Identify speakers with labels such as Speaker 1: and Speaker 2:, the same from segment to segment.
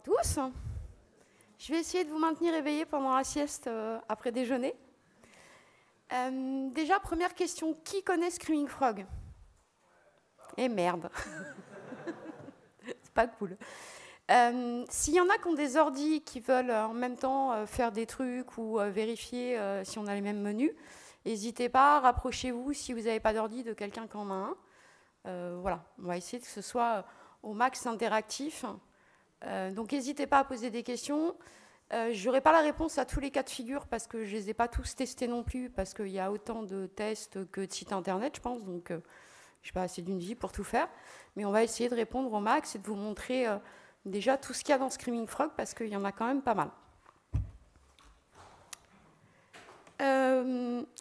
Speaker 1: tous. Je vais essayer de vous maintenir éveillés pendant la sieste après déjeuner. Déjà, première question, qui connaît Screaming Frog? Eh merde. C'est pas cool. S'il y en a qui ont des ordis qui veulent en même temps faire des trucs ou vérifier si on a les mêmes menus, n'hésitez pas, rapprochez-vous si vous n'avez pas d'ordi de quelqu'un qui en a un. Voilà, on va essayer que ce soit au max interactif. Donc n'hésitez pas à poser des questions. Je n'aurai pas la réponse à tous les cas de figure parce que je ne les ai pas tous testés non plus, parce qu'il y a autant de tests que de sites internet, je pense. Donc je n'ai pas assez d'une vie pour tout faire. Mais on va essayer de répondre au max et de vous montrer déjà tout ce qu'il y a dans Screaming Frog, parce qu'il y en a quand même pas mal.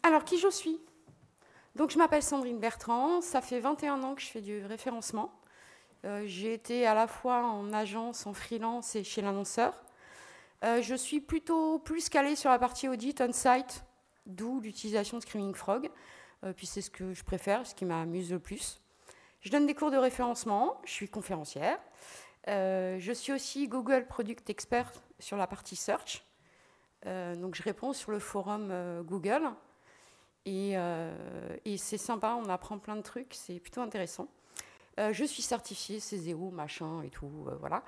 Speaker 1: Alors, qui je suis? Donc, je m'appelle Sandrine Bertrand. Ça fait 21 ans que je fais du référencement. J'ai été à la fois en agence, en freelance et chez l'annonceur. Je suis plutôt plus calée sur la partie audit on-site, d'où l'utilisation de Screaming Frog. Puis c'est ce que je préfère, ce qui m'amuse le plus. Je donne des cours de référencement, je suis conférencière. Je suis aussi Google Product Expert sur la partie search. Donc je réponds sur le forum Google. Et c'est sympa, on apprend plein de trucs, c'est plutôt intéressant. Je suis certifiée CZO, machin et tout, voilà.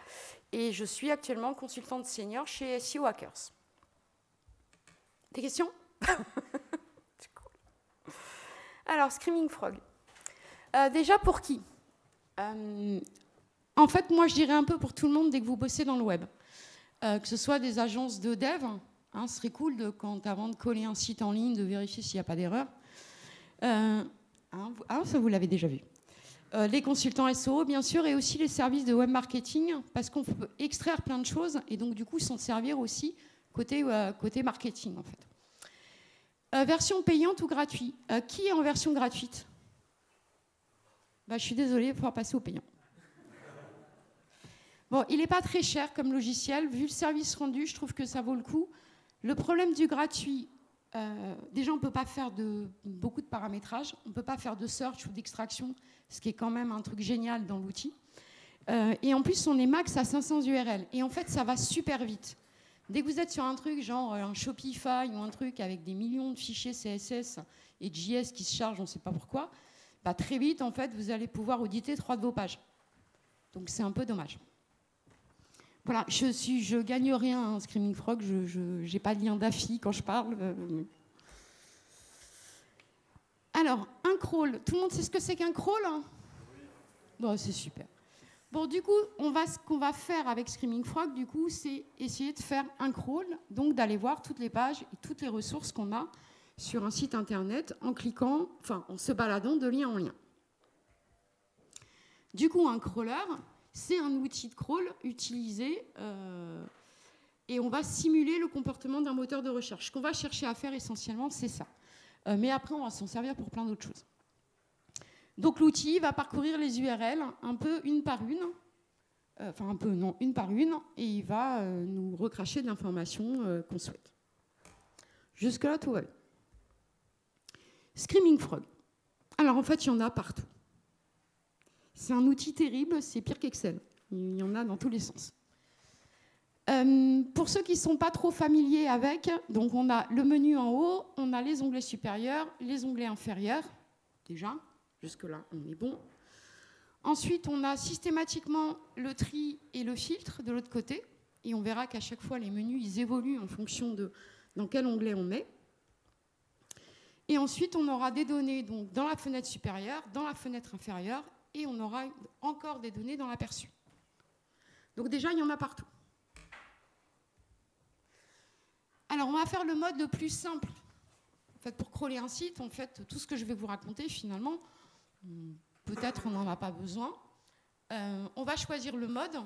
Speaker 1: Et je suis actuellement consultante senior chez SEO Hackers. Des questions? C'est cool. Alors, Screaming Frog. Déjà, pour qui? En fait, moi, je dirais un peu pour tout le monde dès que vous bossez dans le web. Que ce soit des agences de dev, hein, ce serait cool, avant de coller un site en ligne, de vérifier s'il n'y a pas d'erreur. Ça, vous l'avez déjà vu. Les consultants SEO, bien sûr, et aussi les services de web marketing, parce qu'on peut extraire plein de choses, et donc, du coup, s'en servir aussi côté marketing, en fait. Version payante ou gratuite? Qui est en version gratuite? Je suis désolée, il va falloir passer au payant. Bon, il n'est pas très cher comme logiciel. Vu le service rendu, je trouve que ça vaut le coup. Le problème du gratuit, déjà, on ne peut pas faire beaucoup de paramétrage. On ne peut pas faire de search ou d'extraction, ce qui est quand même un truc génial dans l'outil. Et en plus, on est max à 500 URL. Et en fait, ça va super vite. Dès que vous êtes sur un truc, genre un Shopify ou un truc avec des millions de fichiers CSS et JS qui se chargent, on ne sait pas pourquoi, très vite, en fait, vous allez pouvoir auditer 3 de vos pages. Donc, c'est un peu dommage. Voilà, je gagne rien, hein, Screaming Frog, je n'ai pas de lien d'affi quand je parle. Alors, un crawl, tout le monde sait ce que c'est qu'un crawl, hein? Bon, c'est super. Bon, du coup, ce qu'on va faire avec Screaming Frog, du coup, c'est essayer de faire un crawl, donc d'aller voir toutes les pages et toutes les ressources qu'on a sur un site internet en cliquant, en se baladant de lien en lien. Du coup, un crawler, c'est un outil de crawl utilisé et on va simuler le comportement d'un moteur de recherche. Ce qu'on va chercher à faire essentiellement, c'est ça. Mais après, on va s'en servir pour plein d'autres choses. Donc l'outil va parcourir les URL un peu une par une, une par une, et il va nous recracher de l'information qu'on souhaite. Jusque-là, tout va bien. Screaming Frog. Alors en fait, il y en a partout. C'est un outil terrible, c'est pire qu'Excel. Il y en a dans tous les sens. Pour ceux qui ne sont pas trop familiers avec, donc on a le menu en haut, on a les onglets supérieurs, les onglets inférieurs, déjà, jusque-là, on est bon. Ensuite, on a systématiquement le tri et le filtre de l'autre côté, et on verra qu'à chaque fois, les menus, ils évoluent en fonction de dans quel onglet on met. Et ensuite, on aura des données donc, dans la fenêtre supérieure, dans la fenêtre inférieure, et on aura encore des données dans l'aperçu. Donc déjà, il y en a partout. Alors, on va faire le mode le plus simple. En fait, pour crawler un site, en fait, tout ce que je vais vous raconter, finalement, peut-être on n'en a pas besoin. On va choisir le mode.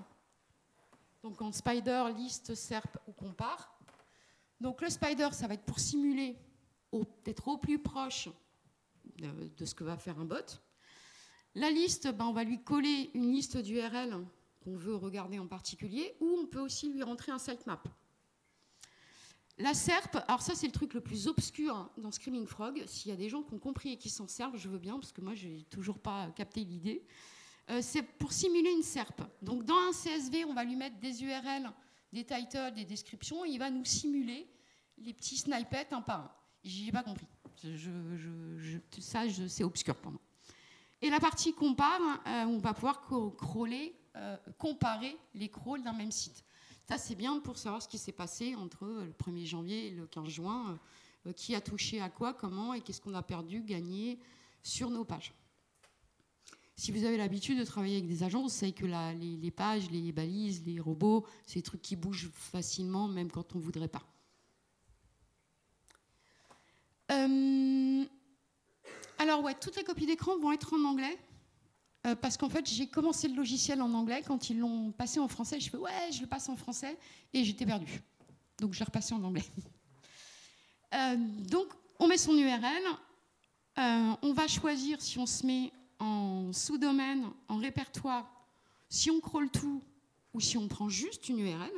Speaker 1: Donc, en spider, liste, serp ou compare. Donc, le spider, ça va être pour simuler, peut-être au plus proche de ce que va faire un bot. La liste, on va lui coller une liste d'URL qu'on veut regarder en particulier, ou on peut aussi lui rentrer un sitemap. La SERP, alors ça c'est le truc le plus obscur dans Screaming Frog. S'il y a des gens qui ont compris et qui s'en servent, je veux bien, parce que moi je n'ai toujours pas capté l'idée. C'est pour simuler une SERP. Donc dans un CSV, on va lui mettre des URL, des titles, des descriptions, et il va nous simuler les petits snippets un par un. J'ai pas compris. C'est obscur pour moi. Et la partie compare, on va pouvoir comparer les crawls d'un même site. Ça, c'est bien pour savoir ce qui s'est passé entre le 1er janvier et le 15 juin, qui a touché à quoi, comment, et qu'est-ce qu'on a perdu, gagné sur nos pages. Si vous avez l'habitude de travailler avec des agences, vous savez que les pages, les balises, les robots, c'est des trucs qui bougent facilement, même quand on ne voudrait pas. Alors ouais, toutes les copies d'écran vont être en anglais, parce qu'en fait, j'ai commencé le logiciel en anglais. Quand ils l'ont passé en français, je fais ouais, je le passe en français, et j'étais perdue. Donc j'ai repassé en anglais. Donc on met son URL, on va choisir si on se met en sous-domaine, en répertoire, si on crawl tout ou si on prend juste une URL,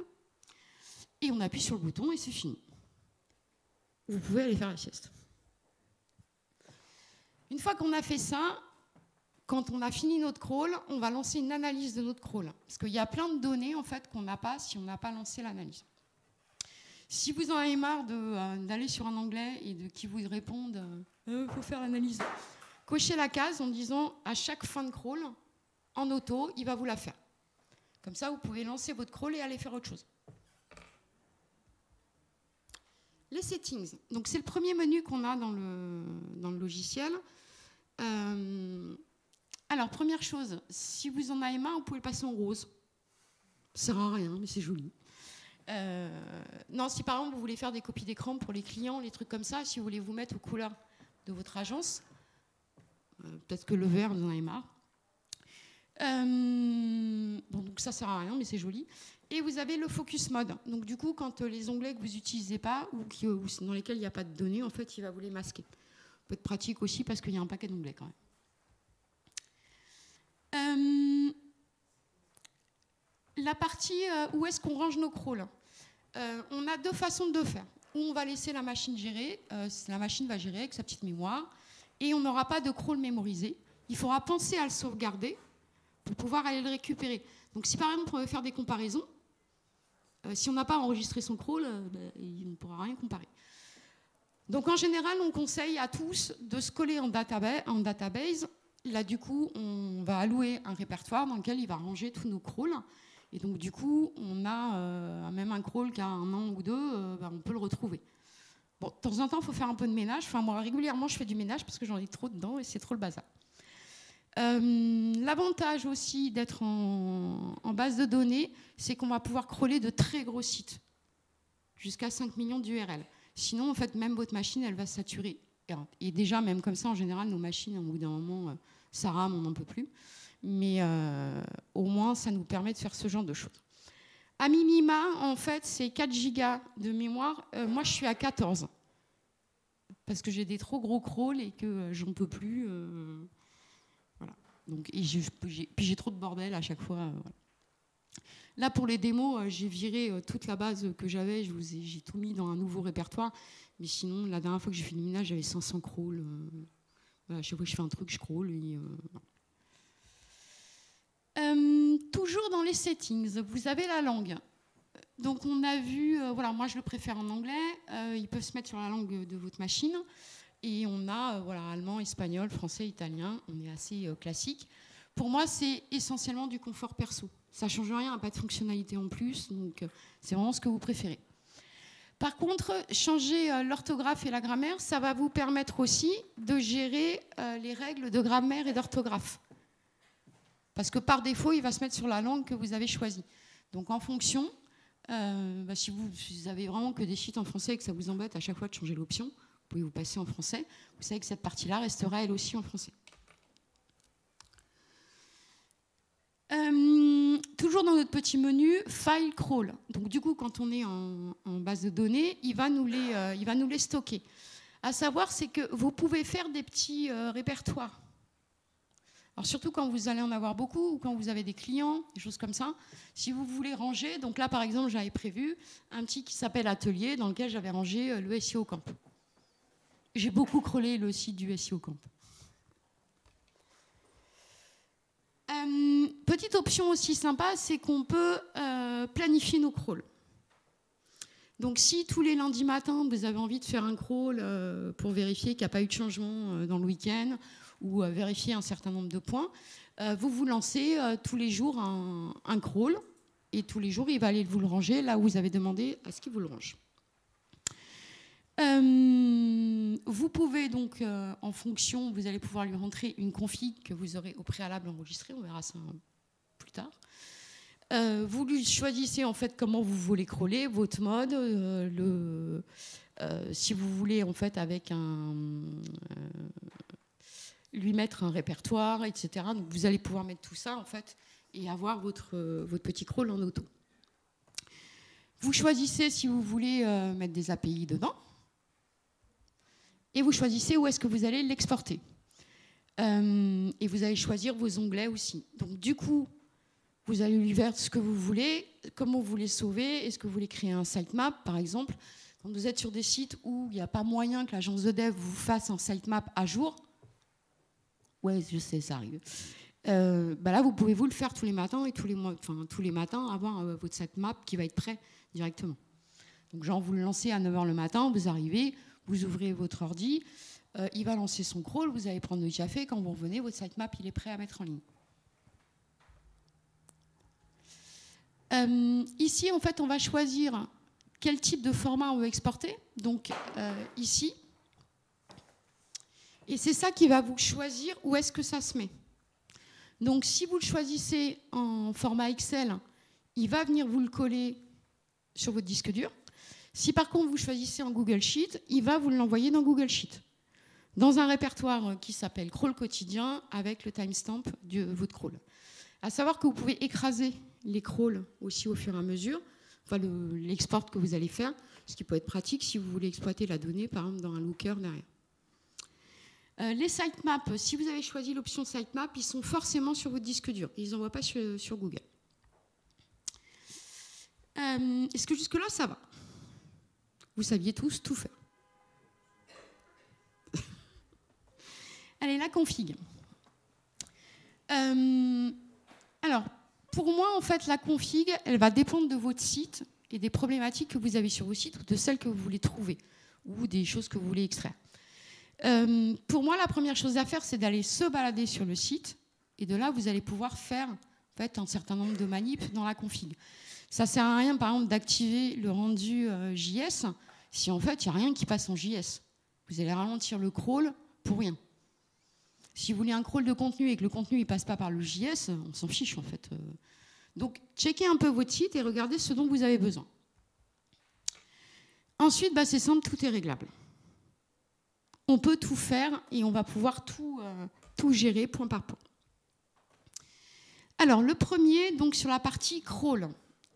Speaker 1: et on appuie sur le bouton et c'est fini. Vous pouvez aller faire la sieste. Une fois qu'on a fait ça, quand on a fini notre crawl, on va lancer une analyse de notre crawl. Parce qu'il y a plein de données en fait, qu'on n'a pas si on n'a pas lancé l'analyse. Si vous en avez marre d'aller sur un onglet et de qui vous répondent faut faire l'analyse, cochez la case en disant à chaque fin de crawl, en auto, il va vous la faire. Comme ça, vous pouvez lancer votre crawl et aller faire autre chose. Les settings. Donc, c'est le premier menu qu'on a dans le logiciel. Alors, première chose, si vous en avez marre, vous pouvez le passer en rose. Ça sert à rien, mais c'est joli. Non, si par exemple vous voulez faire des copies d'écran pour les clients, les trucs comme ça, si vous voulez vous mettre aux couleurs de votre agence, peut-être que le vert, vous en avez marre. Bon, donc ça sert à rien, mais c'est joli. Et vous avez le focus mode. Donc du coup, quand les onglets que vous n'utilisez pas ou dans lesquels il n'y a pas de données, en fait, il va vous les masquer. Ça peut être pratique aussi parce qu'il y a un paquet d'onglets quand même. La partie où est-ce qu'on range nos crawls. On a deux façons de faire. Ou on va laisser la machine gérer, la machine va gérer avec sa petite mémoire, et on n'aura pas de crawl mémorisé. Il faudra penser à le sauvegarder pour pouvoir aller le récupérer. Donc si par exemple on veut faire des comparaisons, si on n'a pas enregistré son crawl, on ne pourra rien comparer. Donc en général, on conseille à tous de se coller en database. Là du coup, on va allouer un répertoire dans lequel il va ranger tous nos crawls. Et donc, du coup, on a même un crawl qui a 1 an ou 2, on peut le retrouver. Bon, de temps en temps, il faut faire un peu de ménage. Enfin, moi, régulièrement, je fais du ménage parce que j'en ai trop dedans et c'est trop le bazar. L'avantage aussi d'être en base de données, c'est qu'on va pouvoir crawler de très gros sites, jusqu'à 5 millions d'URL. Sinon, en fait, même votre machine, elle va saturer. Et déjà, même comme ça, en général, nos machines, au bout d'un moment, ça rame, on n'en peut plus. Mais au moins, ça nous permet de faire ce genre de choses. À minima, en fait, c'est 4 gigas de mémoire. Moi, je suis à 14. Parce que j'ai des trop gros crawls et que j'en peux plus. Voilà. Donc, et puis j'ai trop de bordel à chaque fois. Voilà. Là, pour les démos, j'ai viré toute la base que j'avais. J'ai tout mis dans un nouveau répertoire. Mais sinon, la dernière fois que j'ai fait du ménage, j'avais 500 crawls. Voilà, chaque fois que je fais un truc, je crawl. Toujours dans les settings, vous avez la langue. Donc on a vu, voilà, moi je le préfère en anglais, ils peuvent se mettre sur la langue de votre machine, et on a voilà, allemand, espagnol, français, italien, on est assez classique. Pour moi, c'est essentiellement du confort perso. Ça ne change rien, pas de fonctionnalité en plus, donc c'est vraiment ce que vous préférez. Par contre, changer l'orthographe et la grammaire, ça va vous permettre aussi de gérer les règles de grammaire et d'orthographe. Parce que par défaut, il va se mettre sur la langue que vous avez choisie. Donc en fonction, si vous avez vraiment que des sheets en français et que ça vous embête à chaque fois de changer l'option, vous pouvez vous passer en français. Vous savez que cette partie-là restera elle aussi en français. Toujours dans notre petit menu, File Crawl. Donc du coup, quand on est en base de données, il va nous les stocker. À savoir, c'est que vous pouvez faire des petits répertoires. Alors surtout quand vous allez en avoir beaucoup ou quand vous avez des clients, des choses comme ça. Si vous voulez ranger, donc là par exemple j'avais prévu un petit qui s'appelle Atelier dans lequel j'avais rangé le SEO Camp. J'ai beaucoup crawlé le site du SEO Camp.
Speaker 2: petite option aussi sympa, c'est qu'on peut planifier nos crawls. Donc si tous les lundis matins, vous avez envie de faire un crawl pour vérifier qu'il n'y a pas eu de changement dans le week-end ou vérifier un certain nombre de points, vous vous lancez tous les jours un crawl et tous les jours, il va aller vous le ranger là où vous avez demandé à ce qu'il vous le range. Vous pouvez donc, en fonction, vous allez pouvoir lui rentrer une config que vous aurez au préalable enregistrée, on verra ça plus tard. Vous lui choisissez en fait comment vous voulez crawler, votre mode, si vous voulez en fait avec lui mettre un répertoire, etc. Donc vous allez pouvoir mettre tout ça en fait et avoir votre petit crawl en auto. Vous choisissez si vous voulez mettre des API dedans et vous choisissez où est-ce que vous allez l'exporter. Et vous allez choisir vos onglets aussi. Donc du coup, vous allez lui faire ce que vous voulez, comment vous voulez sauver, est-ce que vous voulez créer un sitemap par exemple. Quand vous êtes sur des sites où il n'y a pas moyen que l'agence de dev vous fasse un sitemap à jour, ouais, je sais, ça arrive. Là, vous pouvez vous le faire tous les matins et tous les matins avoir votre sitemap qui va être prêt directement. Donc, genre, vous le lancez à 9h le matin, vous arrivez, vous ouvrez votre ordi, il va lancer son crawl, vous allez prendre le café, quand vous revenez, votre sitemap, il est prêt à mettre en ligne. Ici, en fait, on va choisir quel type de format on veut exporter. Donc, ici. Et c'est ça qui va vous choisir où est-ce que ça se met. Donc, si vous le choisissez en format Excel, il va venir vous le coller sur votre disque dur. Si par contre vous choisissez en Google Sheet, il va vous l'envoyer dans Google Sheet, dans un répertoire qui s'appelle crawl quotidien avec le timestamp de votre crawl. À savoir que vous pouvez écraser les crawls aussi au fur et à mesure, enfin l'export que vous allez faire, ce qui peut être pratique si vous voulez exploiter la donnée, par exemple, dans un looker derrière. Les sitemaps, si vous avez choisi l'option sitemap, ils sont forcément sur votre disque dur. Ils n'envoient pas sur Google. Est-ce que jusque-là, ça va? Vous saviez tous tout faire. Allez, la config. Alors, pour moi, en fait, la config, elle va dépendre de votre site et des problématiques que vous avez sur vos sites ou de celles que vous voulez trouver ou des choses que vous voulez extraire. Pour moi, la première chose à faire, c'est d'aller se balader sur le site et de là, vous allez pouvoir faire en fait, un certain nombre de manips dans la config. Ça ne sert à rien, par exemple, d'activer le rendu JS si en fait, il n'y a rien qui passe en JS. Vous allez ralentir le crawl pour rien. Si vous voulez un crawl de contenu et que le contenu ne passe pas par le JS, on s'en fiche en fait. Donc, checkez un peu votre site et regardez ce dont vous avez besoin. Ensuite, c'est simple, tout est réglable. On peut tout faire et on va pouvoir tout gérer point par point. Alors, le premier, donc sur la partie crawl.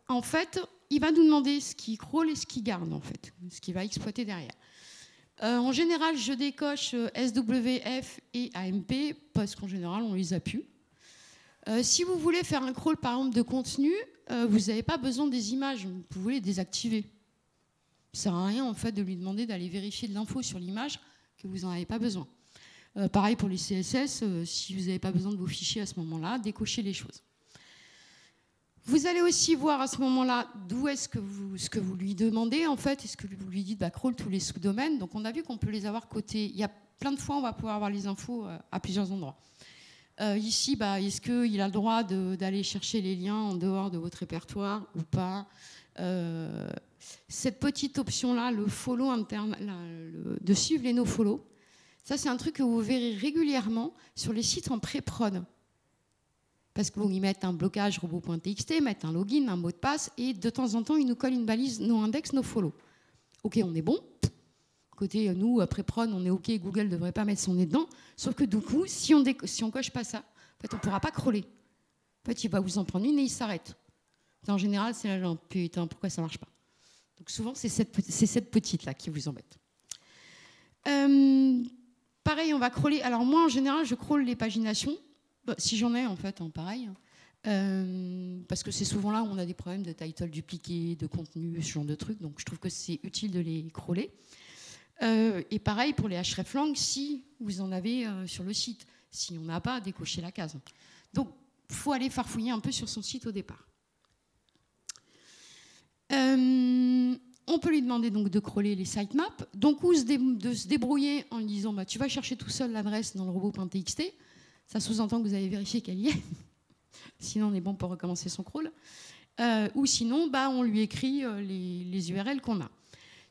Speaker 2: En fait, il va nous demander ce qui crawl et ce qui garde, en fait, ce qu'il va exploiter derrière. En général, je décoche SWF et AMP parce qu'en général, on les a plus. Si vous voulez faire un crawl, par exemple, de contenu, vous n'avez pas besoin des images, vous pouvez les désactiver. Ça ne sert à rien, en fait, de lui demander d'aller vérifier de l'info sur l'image que vous n'en avez pas besoin. Pareil pour les CSS, si vous n'avez pas besoin de vos fichiers à ce moment-là, décochez les choses. Vous allez aussi voir à ce moment-là d'où est-ce que ce que vous lui demandez, en fait, est-ce que vous lui dites crawl tous les sous-domaines. Donc on a vu qu'on peut les avoir côté. Il y a plein de fois on va pouvoir avoir les infos à plusieurs endroits. Ici, est-ce qu'il a le droit d'aller chercher les liens en dehors de votre répertoire ou pas? Cette petite option-là, le follow interne, de suivre les nofollow, ça c'est un truc que vous verrez régulièrement sur les sites en pré-prod. Parce qu'ils mettent un blocage robot.txt, mettent un login, un mot de passe, et de temps en temps, ils nous collent une balise no index, no follow. OK, on est bon. Côté nous, pré-prod, on est OK, Google ne devrait pas mettre son nez dedans. Sauf que du coup, si on coche pas ça, en fait, on ne pourra pas crawler. En fait, il va vous en prendre une et il s'arrête. En général, c'est là, genre, putain, pourquoi ça ne marche pas? Donc souvent, c'est cette petite-là qui vous embête. Pareil, on va crawler. Alors moi, en général, je crawl les paginations. Si j'en ai, en fait, pareil. Parce que c'est souvent là où on a des problèmes de title dupliqué, de contenu, ce genre de trucs. Donc je trouve que c'est utile de les crawler. Et pareil pour les hreflang, si vous en avez sur le site. Si on n'a pas, décochez la case. Donc faut aller farfouiller un peu sur son site au départ. On peut lui demander donc de crawler les sitemaps, donc ou de se débrouiller en lui disant bah, tu vas chercher tout seul l'adresse dans le robot.txt, ça sous-entend que vous avez vérifié qu'elle y est, sinon on est bon pour recommencer son crawl, ou sinon bah, on lui écrit les URL qu'on a.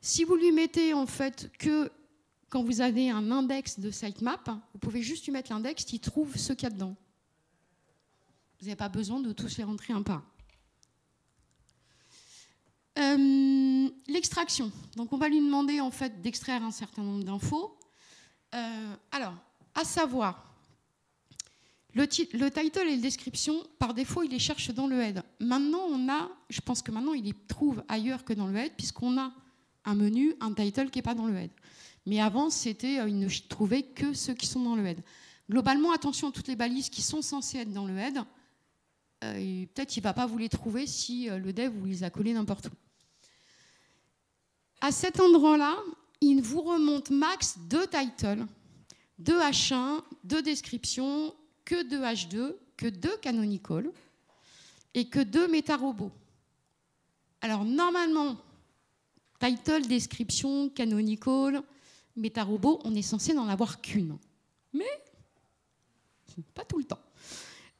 Speaker 2: Si vous lui mettez en fait que quand vous avez un index de sitemap, vous pouvez juste lui mettre l'index qui trouve ce qu'il y a dedans. Vous n'avez pas besoin de tous les rentrer un par un. L'extraction. Donc on va lui demander en fait d'extraire un certain nombre d'infos. Alors, à savoir, le title et la description, par défaut, il les cherche dans le head. Maintenant, je pense que maintenant, il les trouve ailleurs que dans le head, puisqu'on a un menu, un title qui n'est pas dans le head. Mais avant, il ne trouvait que ceux qui sont dans le head. Globalement, attention à toutes les balises qui sont censées être dans le head. Peut-être qu'il ne va pas vous les trouver si le dev vous les a collés n'importe où. À cet endroit-là, il vous remonte max 2 titles, 2 H1, 2 descriptions, que 2 H2, que 2 canonical et que 2 méta-robots. Alors normalement, title, description, canonical, méta-robot, on est censé n'en avoir qu'une. Mais pas tout le temps.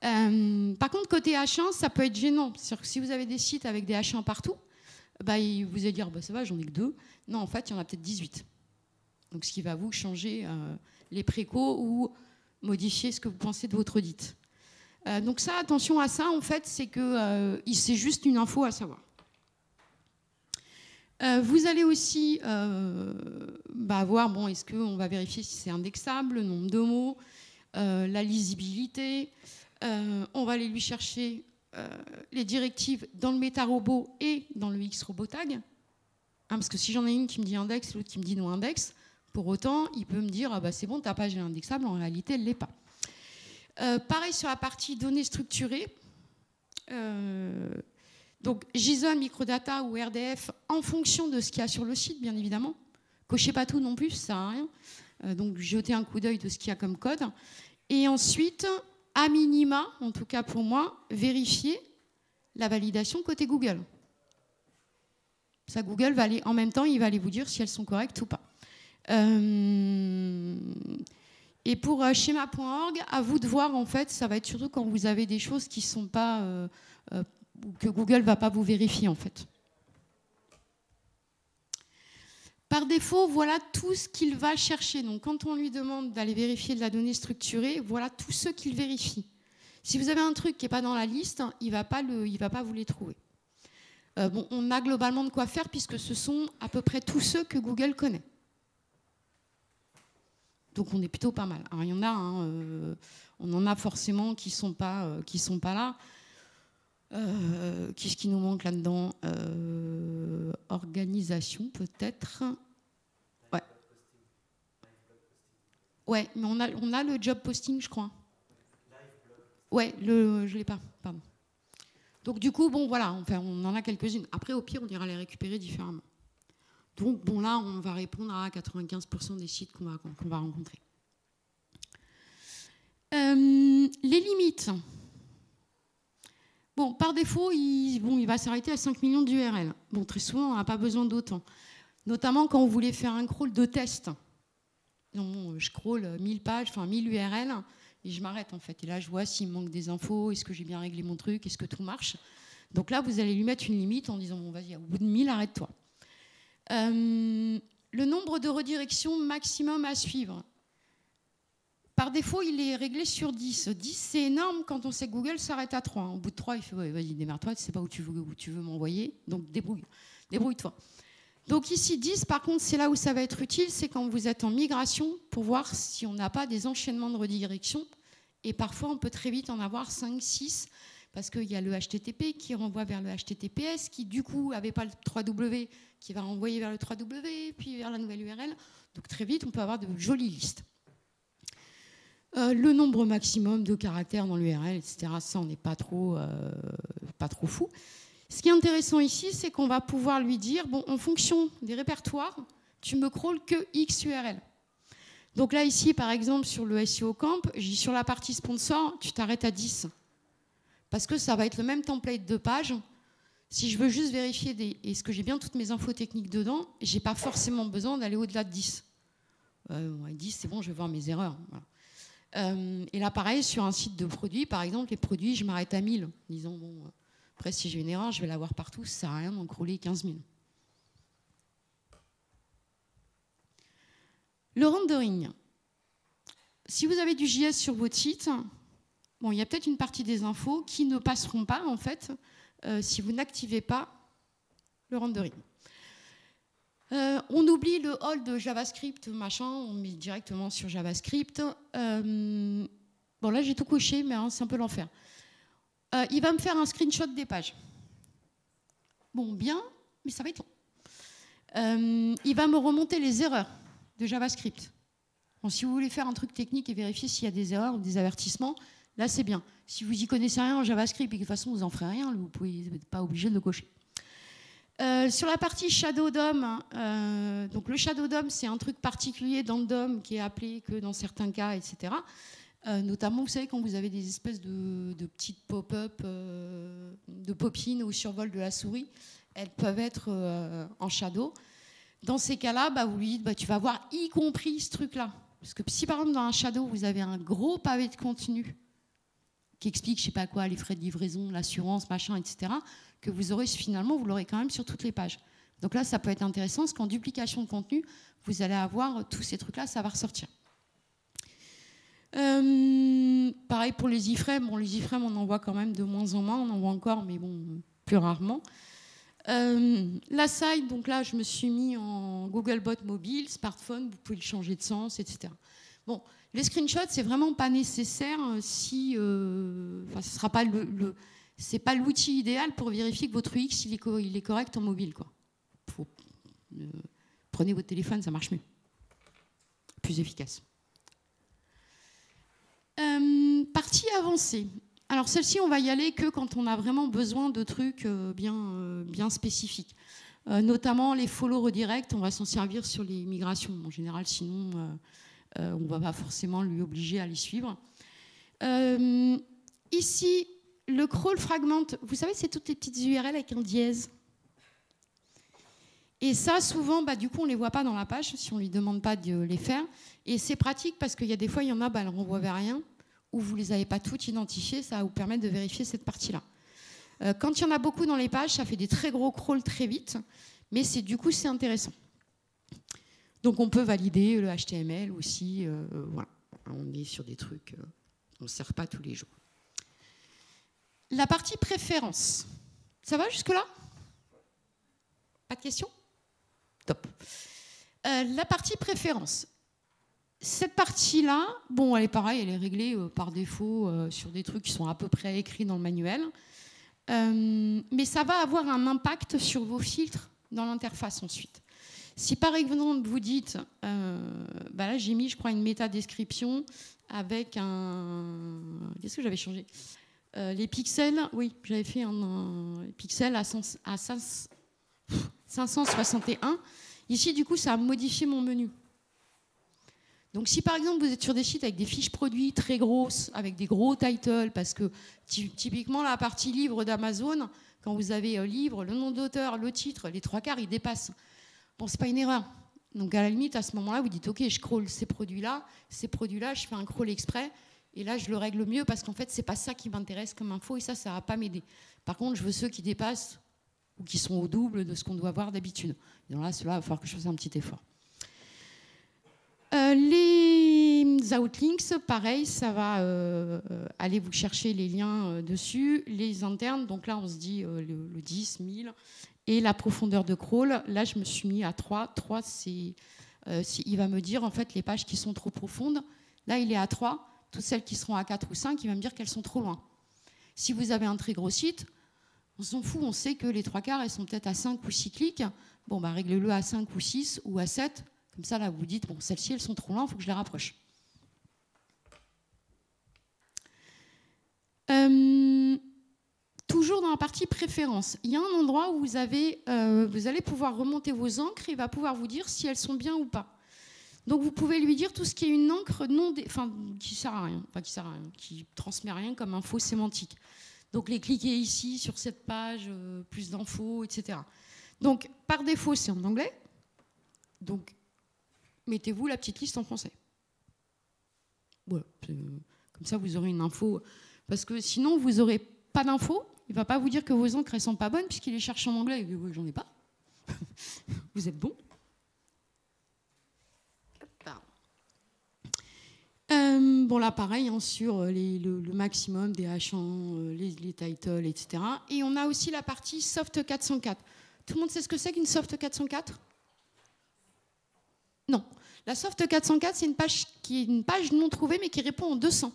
Speaker 2: Par contre, côté H1, ça peut être gênant. C'est-à-dire que si vous avez des sites avec des H1 partout, bah, vous allez dire, bah, ça va, j'en ai que 2. Non, en fait, il y en a peut-être 18. Donc, ce qui va vous changer les précaux ou modifier ce que vous pensez de votre audit. Donc ça, attention à ça, en fait, c'est que c'est juste une info à savoir. Vous allez aussi voir, bon, est-ce qu'on va vérifier si c'est indexable, le nombre de mots, la lisibilité. On va aller lui chercher les directives dans le méta-robot et dans le X-robot-tag. Parce que si j'en ai une qui me dit index, l'autre qui me dit non index, pour autant, il peut me dire ah bah, c'est bon, ta page est indexable, en réalité, elle ne l'est pas. Pareil sur la partie données structurées. Donc JSON, microdata ou RDF en fonction de ce qu'il y a sur le site, bien évidemment. Cochez pas tout non plus, ça sert à rien. Donc jetez un coup d'œil de ce qu'il y a comme code. Et ensuite, à minima, en tout cas pour moi, vérifier la validation côté Google. Ça, Google va aller, en même temps, il va aller vous dire si elles sont correctes ou pas. Et pour schéma.org, à vous de voir, en fait, ça va être surtout quand vous avez des choses qui ne sont pas... que Google ne va pas vous vérifier, en fait. Par défaut, voilà tout ce qu'il va chercher. Donc, quand on lui demande d'aller vérifier de la donnée structurée, voilà tout ce qu'il vérifie. Si vous avez un truc qui n'est pas dans la liste, il ne va pas vous les trouver. Bon, on a globalement de quoi faire puisque ce sont à peu près tous ceux que Google connaît. Donc, on est plutôt pas mal. Alors, il y en a, on en a forcément qui ne sont pas là. Qu'est-ce qui nous manque là-dedans? Organisation, peut-être. Ouais. Ouais, mais on a le job posting, je crois. Ouais, je ne l'ai pas, pardon. Donc, du coup, bon, voilà, enfin, on en a quelques-unes. Après, au pire, on ira les récupérer différemment. Donc, bon, là, on va répondre à 95% des sites qu'on va rencontrer. Les limites. Bon, par défaut, il va s'arrêter à 5 millions d'URL. Bon, très souvent, on n'a pas besoin d'autant. Notamment quand vous voulez faire un crawl de test. Donc, je crawl 1000 pages, enfin 1000 URL, et je m'arrête en fait. Et là, je vois s'il me manque des infos, est-ce que j'ai bien réglé mon truc, est-ce que tout marche. Donc là, vous allez lui mettre une limite en disant, bon, vas-y, au bout de 1000, arrête-toi. Le nombre de redirections maximum à suivre. Par défaut, il est réglé sur 10. 10, c'est énorme quand on sait que Google s'arrête à 3. Au bout de 3, il fait ouais, vas-y, démarre-toi, tu ne sais pas où tu veux m'envoyer, donc débrouille-toi. Donc ici, 10, par contre, c'est là où ça va être utile, c'est quand vous êtes en migration pour voir si on n'a pas des enchaînements de redirection. Et parfois, on peut très vite en avoir 5, 6, parce qu'il y a le HTTP qui renvoie vers le HTTPS, qui du coup n'avait pas le 3W, qui va renvoyer vers le 3W, puis vers la nouvelle URL. Donc très vite, on peut avoir de jolies listes. Le nombre maximum de caractères dans l'URL, etc., ça, on n'est pas trop fou. Ce qui est intéressant ici, c'est qu'on va pouvoir lui dire, bon, en fonction des répertoires, tu me crawles que X URL. Donc là, ici, par exemple, sur le SEO Camp, sur la partie sponsor, tu t'arrêtes à 10. parce que ça va être le même template de page. Si je veux juste vérifier est-ce que j'ai bien toutes mes infos techniques dedans, je n'ai pas forcément besoin d'aller au-delà de 10. 10, c'est bon, je vais voir mes erreurs. Voilà. Et là, pareil, sur un site de produits, par exemple, les produits, je m'arrête à 1000. Disons, bon, après, si j'ai une erreur, je vais la voir partout, ça ne sert à rien d'en crawler 15 000. Le rendering. Si vous avez du JS sur votre site, bon, il y a peut-être une partie des infos qui ne passeront pas, en fait, si vous n'activez pas le rendering. On oublie le hold de JavaScript, machin, on met directement sur JavaScript. Bon, là, j'ai tout coché, mais hein, c'est un peu l'enfer. Il va me faire un screenshot des pages. Bon, bien, mais ça va être long. Il va me remonter les erreurs de JavaScript. Bon, si vous voulez faire un truc technique et vérifier s'il y a des erreurs ou des avertissements, là, c'est bien. Si vous n'y connaissez rien en JavaScript et que de toute façon, vous n'en ferez rien, vous n'êtes pas obligé de le cocher. Sur la partie Shadow DOM, donc le Shadow DOM, c'est un truc particulier dans le DOM qui est appelé que dans certains cas, etc. Notamment, vous savez, quand vous avez des espèces de petites pop-up, de pop-in au survol de la souris, elles peuvent être en Shadow. Dans ces cas-là, vous lui dites, tu vas voir y compris ce truc-là. Parce que si par exemple dans un Shadow, vous avez un gros pavé de contenu qui explique, je sais pas quoi, les frais de livraison, l'assurance, machin, etc., que vous aurez finalement, vous l'aurez quand même sur toutes les pages. Donc là, ça peut être intéressant, parce qu'en duplication de contenu, vous allez avoir tous ces trucs-là, ça va ressortir. Pareil pour les iframes. Bon, les iframes, on en voit quand même de moins en moins, on en voit encore, mais bon, plus rarement. La site, donc là, je me suis mis en Googlebot mobile, smartphone, vous pouvez le changer de sens, etc. Bon, les screenshots, c'est vraiment pas nécessaire si... ce sera pas c'est pas l'outil idéal pour vérifier que votre UX il est correct en mobile, quoi. Prenez votre téléphone, ça marche mieux. Plus efficace. Partie avancée. Alors celle-ci, on va y aller que quand on a vraiment besoin de trucs bien spécifiques. Notamment les follow redirect, on va s'en servir sur les migrations. En général, sinon, on ne va pas forcément lui obliger à les suivre. Ici, le crawl fragment, vous savez, c'est toutes les petites URL avec un dièse. Et ça, souvent, du coup, on ne les voit pas dans la page si on ne lui demande pas de les faire. Et c'est pratique parce qu'il y a des fois, il y en a, elles ne renvoient vers rien, ou vous ne les avez pas toutes identifiées, ça va vous permettre de vérifier cette partie-là. Quand il y en a beaucoup dans les pages, ça fait des très gros crawls très vite, mais du coup, c'est intéressant. Donc, on peut valider le HTML aussi. Voilà. On est sur des trucs qu'on ne sert pas tous les jours. La partie préférence. Ça va jusque-là? Pas de questions? Top. La partie préférence. Cette partie-là, bon, elle est pareille, elle est réglée par défaut sur des trucs qui sont à peu près écrits dans le manuel. Mais ça va avoir un impact sur vos filtres dans l'interface ensuite. Si par exemple vous dites, là j'ai mis, je crois, une méta-description avec un... Qu'est-ce que j'avais changé? Les pixels, oui, j'avais fait un pixel à 561. Ici, du coup, ça a modifié mon menu. Donc, si par exemple, vous êtes sur des sites avec des fiches produits très grosses, avec des gros titles, parce que typiquement, la partie livre d'Amazon, quand vous avez livre, le nom d'auteur, le titre, les 3/4, ils dépassent. Bon, c'est pas une erreur. Donc, à la limite, à ce moment-là, vous dites, OK, je crawl ces produits-là, je fais un crawl exprès. Et là, je le règle mieux parce qu'en fait, ce n'est pas ça qui m'intéresse comme info et ça ne va pas m'aider. Par contre, je veux ceux qui dépassent ou qui sont au double de ce qu'on doit voir d'habitude. Et donc là, cela va falloir que je fasse un petit effort. Les outlinks, pareil, ça va aller vous chercher les liens dessus. Les internes, donc là, on se dit le 10, 1000. Et la profondeur de crawl, là, je me suis mis à 3. 3, il va me dire, en fait, les pages qui sont trop profondes. Là, il est à 3. Toutes celles qui seront à 4 ou 5, il va me dire qu'elles sont trop loin. Si vous avez un très gros site, on s'en fout, on sait que les 3/4, elles sont peut-être à 5 ou 6 clics. Bon, réglez-le à 5 ou 6 ou à 7. Comme ça, là, vous dites, bon, celles-ci, elles sont trop loin, il faut que je les rapproche. Toujours dans la partie préférence, il y a un endroit où vous allez pouvoir remonter vos encres et il va pouvoir vous dire si elles sont bien ou pas. Donc vous pouvez lui dire tout ce qui est une encre qui sert à rien, qui transmet rien comme info sémantique. Donc les cliquer ici sur cette page, plus d'infos, etc. Donc par défaut c'est en anglais. Donc mettez-vous la petite liste en français. Voilà, comme ça vous aurez une info. Parce que sinon vous n'aurez pas d'infos. Il ne va pas vous dire que vos encres ne sont pas bonnes puisqu'il les cherche en anglais et que j'en ai pas. Vous êtes bon. Bon là pareil hein, sur le maximum des H1, les titles, etc. Et on a aussi la partie Soft 404. Tout le monde sait ce que c'est qu'une Soft 404? Non. La Soft 404 c'est une page qui est une page non trouvée mais qui répond en 200.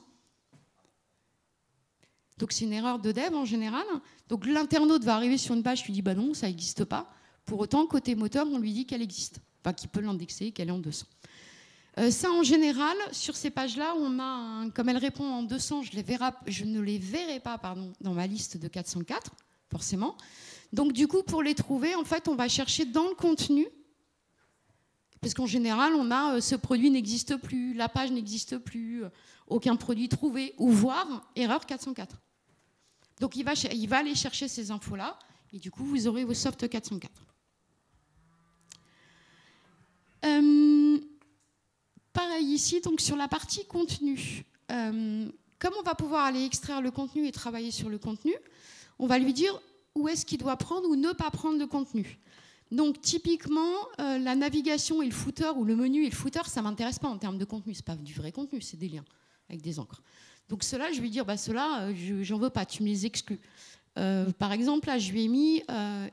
Speaker 2: Donc c'est une erreur de dev en général. Donc l'internaute va arriver sur une page, lui dit bah non, ça n'existe pas. Pour autant, côté moteur, on lui dit qu'elle existe. Enfin, qu'il peut l'indexer, qu'elle est en 200. Ça, en général, sur ces pages-là, on a comme elle répond en 200, je ne les verrai pas dans ma liste de 404, forcément. Donc du coup, pour les trouver, en fait, on va chercher dans le contenu. Parce qu'en général, on a ce produit n'existe plus, la page n'existe plus, aucun produit trouvé, ou voire erreur 404. Donc il va aller chercher ces infos-là, et du coup, vous aurez vos soft 404. Pareil ici, donc sur la partie contenu. Comme on va pouvoir aller extraire le contenu et travailler sur le contenu, on va lui dire où est-ce qu'il doit prendre ou ne pas prendre le contenu. Donc typiquement, la navigation et le footer, ou le menu et le footer, ça ne m'intéresse pas en termes de contenu. Ce n'est pas du vrai contenu, c'est des liens avec des encres. Donc ceux-là, je vais dire, bah, ceux-là, j'en veux pas, tu me les exclus. Par exemple, là, je lui ai mis,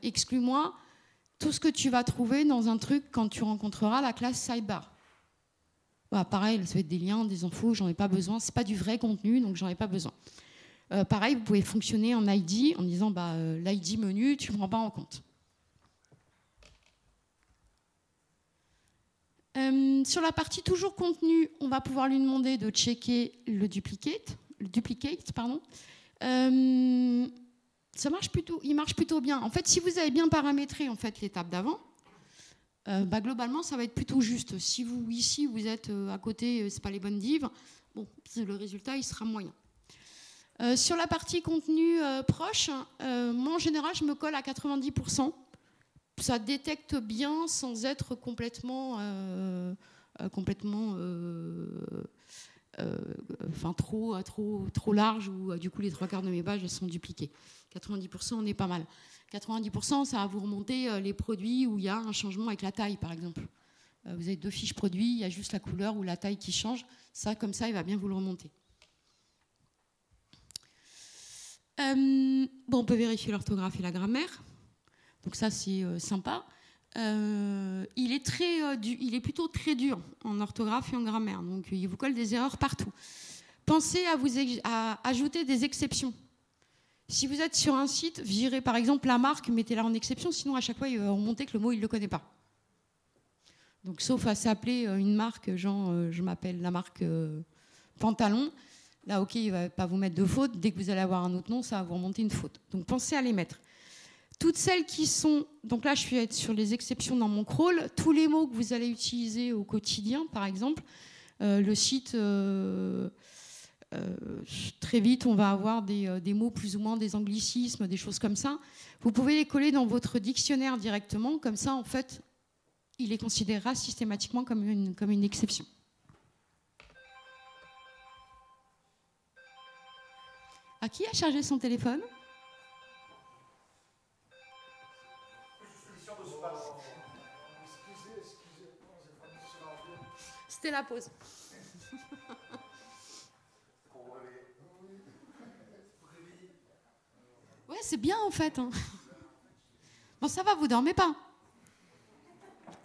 Speaker 2: exclus-moi tout ce que tu vas trouver dans un truc quand tu rencontreras la classe sidebar. Bah, pareil, ça va être des liens, des infos, j'en ai pas besoin. Ce n'est pas du vrai contenu, donc j'en ai pas besoin. Pareil, vous pouvez fonctionner en ID en disant, bah, l'ID menu, tu ne prends pas en compte. Sur la partie toujours contenu, on va pouvoir lui demander de checker le duplicate, pardon. Il marche plutôt bien. En fait, si vous avez bien paramétré en fait, l'étape d'avant, bah, globalement, ça va être plutôt juste. Si vous, ici, vous êtes à côté, ce n'est pas les bonnes divs, bon, le résultat, il sera moyen. Sur la partie contenu proche, moi, en général, je me colle à 90%. Ça détecte bien sans être complètement trop large où du coup les 3/4 de mes pages sont dupliquées. 90% on est pas mal. 90% ça va vous remonter les produits où il y a un changement avec la taille par exemple. Vous avez 2 fiches produits, il y a juste la couleur ou la taille qui change. Ça comme ça il va bien vous le remonter. Bon, on peut vérifier l'orthographe et la grammaire. Donc ça, c'est sympa. Il est plutôt très dur en orthographe et en grammaire. Donc il vous colle des erreurs partout. Pensez à ajouter des exceptions. Si vous êtes sur un site, virez par exemple la marque, mettez-la en exception, sinon à chaque fois, il va remonter que le mot, il ne le connaît pas. Donc sauf à s'appeler une marque, genre je m'appelle la marque pantalon. Là, ok, il ne va pas vous mettre de faute. Dès que vous allez avoir un autre nom, ça va vous remonter une faute. Donc pensez à les mettre. Toutes celles qui sont... Donc là, je vais être sur les exceptions dans mon crawl. Tous les mots que vous allez utiliser au quotidien, par exemple, le site, très vite, on va avoir des mots plus ou moins, des anglicismes, des choses comme ça. Vous pouvez les coller dans votre dictionnaire directement. Comme ça, en fait, il les considérera systématiquement comme une exception. À qui a chargé son téléphone ? C'était la pause. Ouais, c'est bien en fait. Hein. Bon, ça va, vous dormez pas.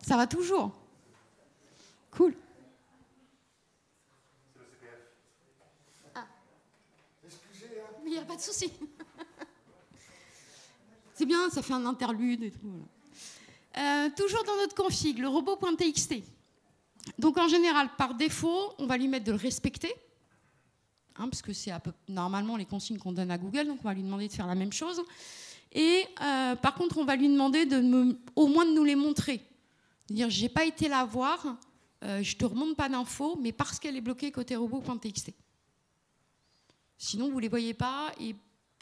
Speaker 2: Ça va toujours. Cool. Ah. Mais il n'y a pas de souci. C'est bien, ça fait un interlude et tout. Voilà. Toujours dans notre config, le robot.txt. Donc en général, par défaut, on va lui mettre de le respecter, hein, parce que c'est normalement les consignes qu'on donne à Google, donc on va lui demander de faire la même chose. Et par contre, on va lui demander au moins de nous les montrer. C'est-à-dire, j'ai pas été la voir, je te remonte pas d'infos, mais parce qu'elle est bloquée côté robot.txt. Sinon, vous les voyez pas et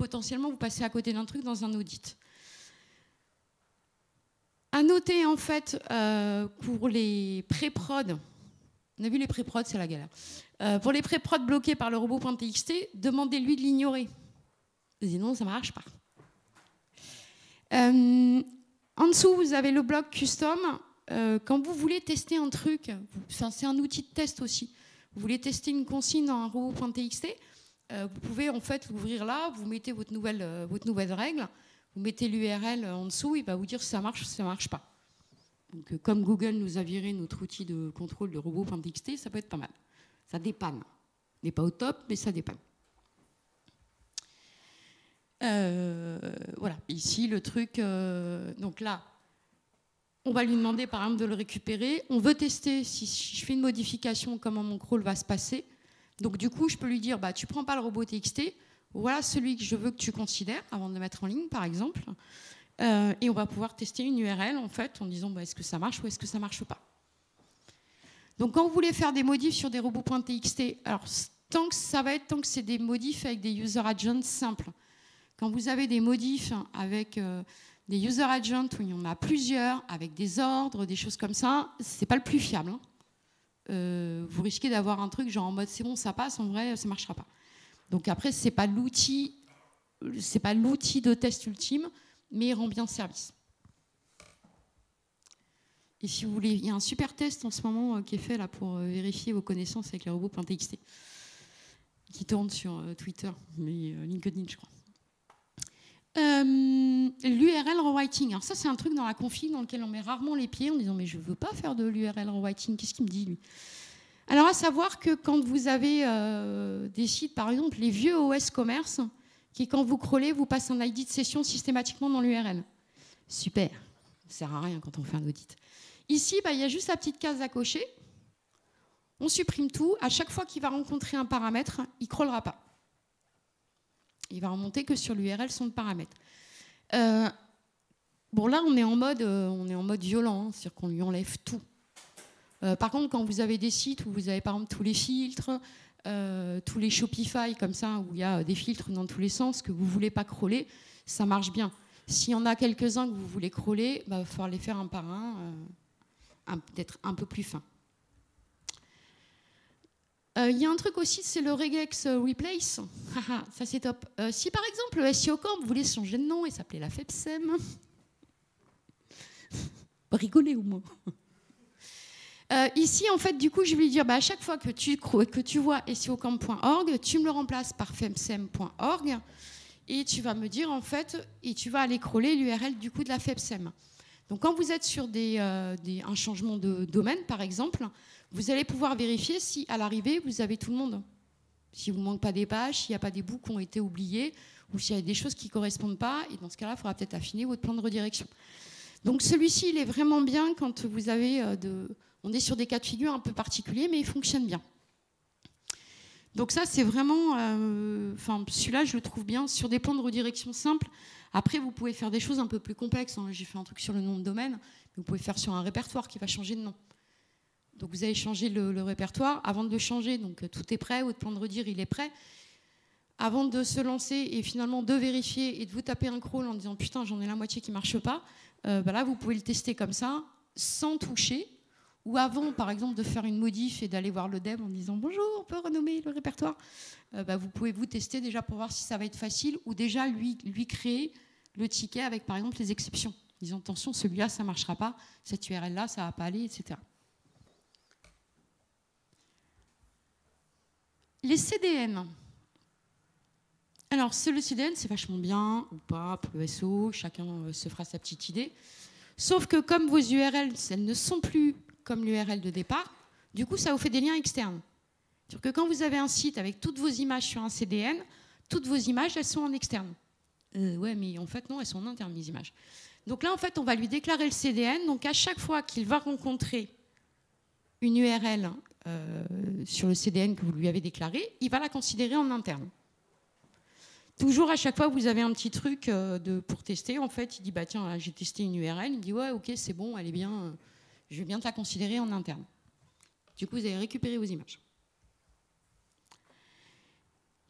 Speaker 2: potentiellement vous passez à côté d'un truc dans un audit. À noter en fait pour les pré-prod, on a vu les pré-prod, c'est la galère. Pour les pré-prod bloqués par le robot.txt, demandez-lui de l'ignorer. Sinon, ça ne marche pas. En dessous, vous avez le bloc custom. Quand vous voulez tester un truc, c'est un outil de test aussi. Vous voulez tester une consigne dans un robot.txt, vous pouvez en fait l'ouvrir là, vous mettez votre nouvelle règle, vous mettez l'URL en dessous, il va vous dire si ça marche ou si ça ne marche pas. Donc, comme Google nous a viré notre outil de contrôle de robot.txt, ça peut être pas mal. Ça dépanne. Il n'est pas au top, mais ça dépanne. Voilà, ici le truc, donc là, on va lui demander par exemple de le récupérer. On veut tester si je fais une modification, comment mon crawl va se passer. Donc du coup, je peux lui dire, bah, tu ne prends pas le robot.txt, voilà celui que je veux que tu considères avant de le mettre en ligne, par exemple. Et on va pouvoir tester une URL en fait, en disant bah, est-ce que ça marche ou est-ce que ça ne marche pas. Donc quand vous voulez faire des modifs sur des robots.txt, alors tant que c'est des modifs avec des user agents simples. Quand vous avez des modifs avec des user agents où il y en a plusieurs, avec des ordres, des choses comme ça, c'est pas le plus fiable. Hein. Vous risquez d'avoir un truc genre en mode c'est bon, ça passe, en vrai, ça marchera pas. Donc après, c'est pas l'outil de test ultime, mais il rend bien service. Et si vous voulez, il y a un super test en ce moment qui est fait là pour vérifier vos connaissances avec les robots.txt, qui tourne sur Twitter, mais LinkedIn, je crois. L'URL rewriting. Alors ça, c'est un truc dans la config dans lequel on met rarement les pieds en disant mais je ne veux pas faire de l'URL rewriting. Qu'est-ce qu'il me dit, lui? Alors, à savoir que quand vous avez des sites, par exemple, les vieux OS Commerce, qui, quand vous crawlez, vous passez un ID de session systématiquement dans l'URL. Super. Ça ne sert à rien quand on fait un audit. Ici, bah, il y a juste la petite case à cocher. On supprime tout. À chaque fois qu'il va rencontrer un paramètre, il ne crawlera pas. Il va remonter que sur l'URL son paramètre. Bon, là, on est en mode violent, hein, c'est-à-dire qu'on lui enlève tout. Par contre, quand vous avez des sites où vous avez par exemple tous les filtres, tous les Shopify comme ça, où il y a des filtres dans tous les sens que vous ne voulez pas crawler, ça marche bien. S'il y en a quelques-uns que vous voulez crawler, bah, il va falloir les faire un par un, d'être un peu plus fin. Il y a un truc aussi, c'est le regex replace. Ça, c'est top. Si par exemple, le SEO Camp voulait changer de nom et s'appeler la FEPSEM, rigolez au moins. Ici, en fait, du coup, je vais lui dire, bah, à chaque fois que tu vois seocamp.org, tu me le remplaces par fepsem.org et tu vas me dire, en fait, et tu vas aller crawler l'URL du coup de la FEPSEM. Donc, quand vous êtes sur un changement de domaine, par exemple, vous allez pouvoir vérifier si, à l'arrivée, vous avez tout le monde. S'il ne vous manque pas des pages, s'il n'y a pas des bouts qui ont été oubliés, ou s'il y a des choses qui ne correspondent pas, et dans ce cas-là, il faudra peut-être affiner votre plan de redirection. Donc, celui-ci, il est vraiment bien quand vous avez on est sur des cas de figure un peu particuliers, mais il fonctionne bien. Donc ça, c'est vraiment... celui-là, je le trouve bien sur des plans de redirection simples. Après, vous pouvez faire des choses un peu plus complexes. Hein. J'ai fait un truc sur le nom de domaine. Vous pouvez faire sur un répertoire qui va changer de nom. Donc vous allez changer le répertoire. Avant de le changer, donc tout est prêt, votre plan de redire, il est prêt. Avant de se lancer et finalement de vérifier et de vous taper un crawl en disant « Putain, j'en ai la moitié qui ne marche pas là, vous pouvez le tester comme ça, sans toucher. Ou avant, par exemple, de faire une modif et d'aller voir le dev en disant « Bonjour, on peut renommer le répertoire ». Vous pouvez vous tester déjà pour voir si ça va être facile ou déjà lui créer le ticket avec, par exemple, les exceptions. En disant « Attention, celui-là, ça ne marchera pas. Cette URL-là, ça ne va pas aller, etc. » Les CDN. Alors, le CDN, c'est vachement bien ou pas pour le SEO. Chacun se fera sa petite idée. Sauf que comme vos URL, elles ne sont plus comme l'URL de départ, du coup, ça vous fait des liens externes. C'est-à-dire que quand vous avez un site avec toutes vos images sur un CDN, toutes vos images, elles sont en externe. Ouais, mais en fait, non, elles sont en interne, les images. Donc là, en fait, on va lui déclarer le CDN. Donc, à chaque fois qu'il va rencontrer une URL sur le CDN que vous lui avez déclaré, il va la considérer en interne. Toujours, à chaque fois, vous avez un petit truc pour tester. En fait, il dit, bah, tiens, j'ai testé une URL. Il dit, ouais, OK, c'est bon, elle est bien. Je vais bien te la considérer en interne. Du coup, vous allez récupérer vos images.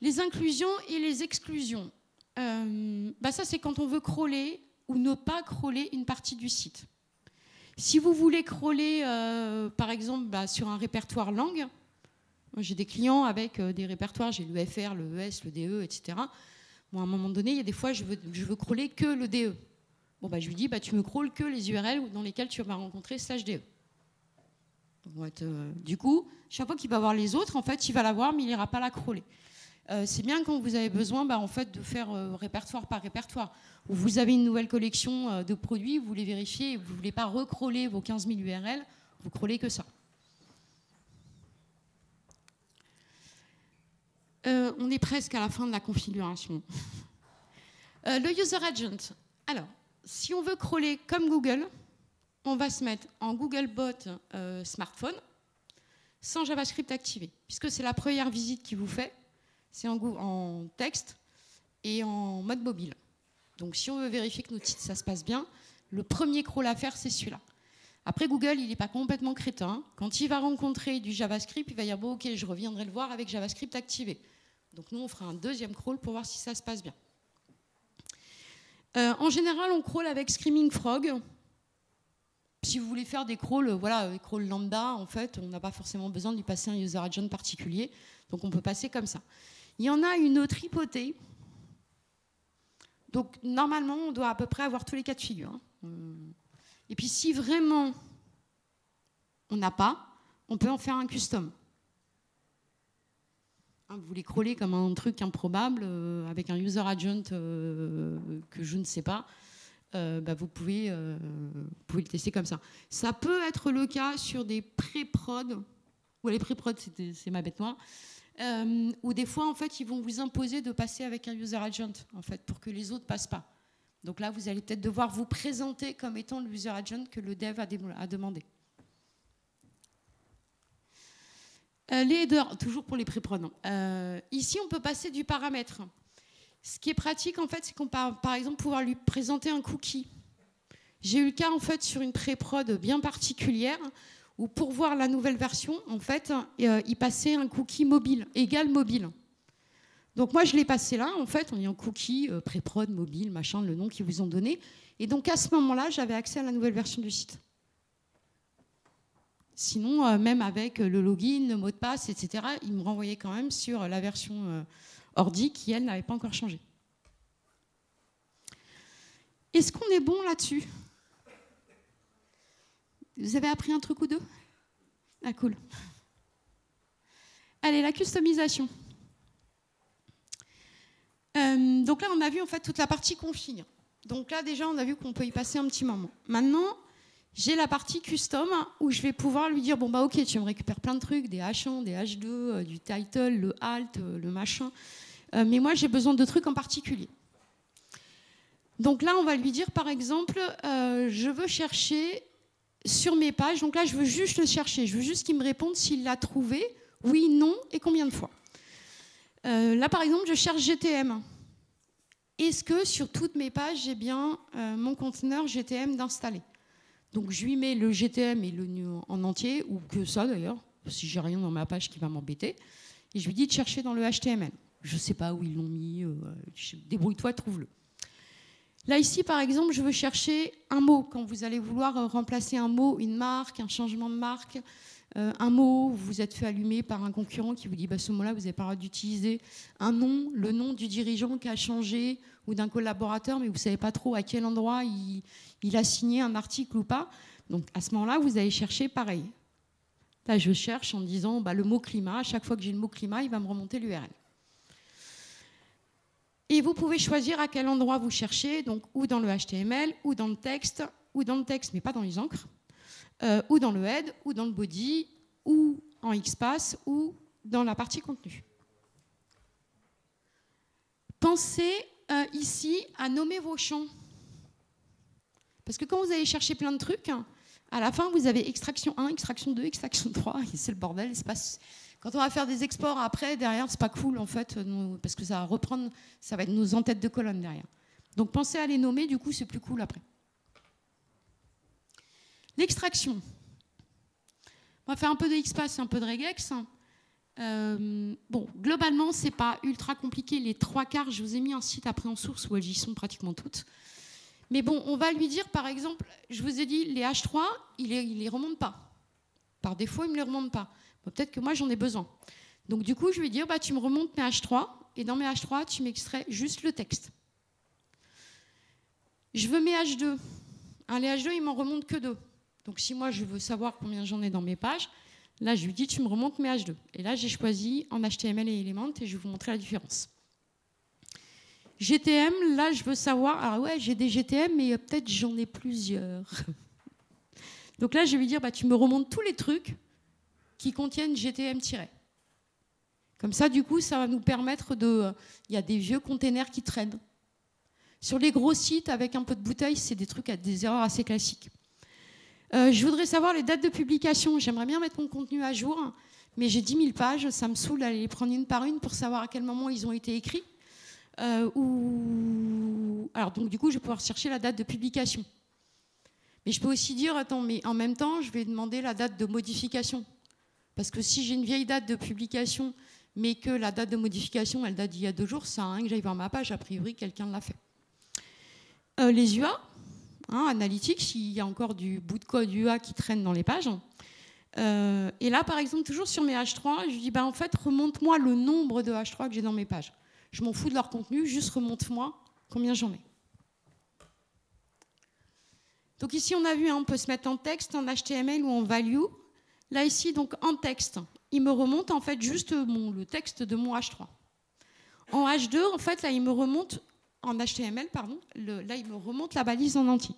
Speaker 2: Les inclusions et les exclusions. Ça, c'est quand on veut crawler ou ne pas crawler une partie du site. Si vous voulez crawler, par exemple, sur un répertoire langue, j'ai des clients avec des répertoires, j'ai le FR, le ES, le DE, etc. Bon, à un moment donné, il y a des fois, je veux crawler que le DE. Bon, je lui dis, tu me crawles que les URL dans lesquelles tu vas rencontrer /DE. Du coup, chaque fois qu'il va voir les autres, en fait, il va la voir, mais il n'ira pas la crawler. C'est bien quand vous avez besoin en fait, de faire répertoire par répertoire. Où vous avez une nouvelle collection de produits, vous les vérifiez, et vous ne voulez pas recrawler vos 15 000 URL, vous crawlez que ça. On est presque à la fin de la configuration. Le user agent. Alors, si on veut crawler comme Google, on va se mettre en Googlebot smartphone sans JavaScript activé, puisque c'est la première visite qu'il vous fait. C'est en texte et en mode mobile. Donc si on veut vérifier que notre site, ça se passe bien, le premier crawl à faire, c'est celui-là. Après, Google, il n'est pas complètement crétin. Quand il va rencontrer du JavaScript, il va dire, bon, ok, je reviendrai le voir avec JavaScript activé. Donc nous, on fera un deuxième crawl pour voir si ça se passe bien. En général, on crawl avec Screaming Frog. Si vous voulez faire des crawls, des crawls lambda, en fait, on n'a pas forcément besoin de lui passer un user agent particulier. Donc on peut passer comme ça. Il y en a une tripotée. Donc normalement, on doit à peu près avoir tous les cas de figure. Et puis si vraiment on n'a pas, on peut en faire un custom. Vous voulez crawler comme un truc improbable avec un user agent que je ne sais pas. Vous pouvez le tester comme ça. Ça peut être le cas sur des pré-prod, ou les pré-prod, c'est ma bête noire, où des fois, en fait, ils vont vous imposer de passer avec un user agent, en fait, pour que les autres ne passent pas. Donc là, vous allez peut-être devoir vous présenter comme étant le user agent que le dev a demandé. Les headers, toujours pour les pré-prod. Ici, on peut passer du paramètre. Ce qui est pratique, en fait, c'est qu'on peut, par exemple, pouvoir lui présenter un cookie. J'ai eu le cas, en fait, sur une pré-prod bien particulière, où pour voir la nouvelle version, en fait, il passait un cookie mobile, égal mobile. Donc moi, je l'ai passé là, en fait, on est en cookie, pré-prod, mobile, machin, le nom qu'ils vous ont donné. Et donc, à ce moment-là, j'avais accès à la nouvelle version du site. Sinon, même avec le login, le mot de passe, etc., il me renvoyait quand même sur la version ordi qui, elle, n'avait pas encore changé. Est-ce qu'on est bon là-dessus? Vous avez appris un truc ou deux? Ah, cool. Allez, la customisation. Donc là, on a vu en fait toute la partie config. Donc là, déjà, on a vu qu'on peut y passer un petit moment. Maintenant, j'ai la partie custom où je vais pouvoir lui dire, bon, ok, tu me récupères plein de trucs, des H1, des H2, du title, le alt, le machin. Mais moi, j'ai besoin de trucs en particulier. Donc là, on va lui dire, par exemple, je veux chercher sur mes pages. Donc là, je veux juste le chercher. Je veux juste qu'il me réponde s'il l'a trouvé, oui, non, et combien de fois. Là, par exemple, je cherche GTM. Est-ce que sur toutes mes pages, j'ai bien mon conteneur GTM d'installer? Donc, je lui mets le GTM et le en entier, ou que ça d'ailleurs, si j'ai rien dans ma page qui va m'embêter. Et je lui dis de chercher dans le HTML. Je ne sais pas où ils l'ont mis. Débrouille-toi, trouve-le. Là, ici, par exemple, je veux chercher un mot. Quand vous allez vouloir remplacer un mot, une marque, un changement de marque, un mot, vous vous êtes fait allumer par un concurrent qui vous dit ce mot-là, vous n'avez pas le droit d'utiliser. Un nom, le nom du dirigeant qui a changé ou d'un collaborateur, mais vous ne savez pas trop à quel endroit il a signé un article ou pas. Donc, à ce moment-là, vous allez chercher pareil. Là, je cherche en disant le mot climat. À chaque fois que j'ai le mot climat, il va me remonter l'URL. Et vous pouvez choisir à quel endroit vous cherchez, donc ou dans le HTML, ou dans le texte, mais pas dans les encres, ou dans le head, ou dans le body, ou en XPath, ou dans la partie contenu. Pensez ici à nommer vos champs. Parce que quand vous allez chercher plein de trucs, à la fin, vous avez extraction 1, extraction 2, extraction 3, et c'est le bordel. Quand on va faire des exports après, derrière, c'est pas cool, en fait, parce que ça va reprendre, ça va être nos en-têtes de colonne derrière. Donc pensez à les nommer, du coup, c'est plus cool après. L'extraction. On va faire un peu de XPath et un peu de regex. Bon, globalement, c'est pas ultra compliqué. Les 3/4, je vous ai mis un site après en source où elles y sont pratiquement toutes. Mais bon, on va lui dire, par exemple, je vous ai dit, les H3, il les remonte pas. Par défaut, il me les remonte pas. Bon, peut-être que moi, j'en ai besoin. Donc, du coup, je vais dire, bah, tu me remontes mes H3, et dans mes H3, tu m'extrais juste le texte. Je veux mes H2. Les H2, ils m'en remontent que 2. Donc, si moi, je veux savoir combien j'en ai dans mes pages, là, je lui dis, tu me remontes mes H2. Et là, j'ai choisi en HTML et Element, et je vais vous montrer la différence. GTM, là, je veux savoir... Alors ouais, j'ai des GTM, mais peut-être j'en ai plusieurs. Donc là, je vais lui dire, bah, tu me remontes tous les trucs qui contiennent GTM-. Comme ça, du coup, ça va nous permettre de... Il y a des vieux containers qui traînent. Sur les gros sites, avec un peu de bouteille, c'est des trucs à des erreurs assez classiques. Je voudrais savoir les dates de publication. J'aimerais bien mettre mon contenu à jour, mais j'ai 10 000 pages. Ça me saoule d'aller les prendre une par une pour savoir à quel moment ils ont été écrits. Alors, donc, du coup, je vais pouvoir chercher la date de publication. Mais je peux aussi dire, attends, mais en même temps, je vais demander la date de modification. Parce que si j'ai une vieille date de publication, mais que la date de modification, elle date d'il y a 2 jours, ça sert à rien que j'aille voir ma page. A priori, quelqu'un l'a fait. Les UA, Analytics, il y a encore du bout de code UA qui traîne dans les pages. Et là, par exemple, toujours sur mes H3, je dis, bah, en fait, remonte-moi le nombre de H3 que j'ai dans mes pages. Je m'en fous de leur contenu, juste remonte-moi combien j'en ai. Donc ici, on a vu, on peut se mettre en texte, en HTML ou en value. Là, ici, donc en texte, il me remonte en fait juste le texte de mon H3. En H2, en fait, là, il me remonte, en HTML, pardon, là, il me remonte la balise en entier.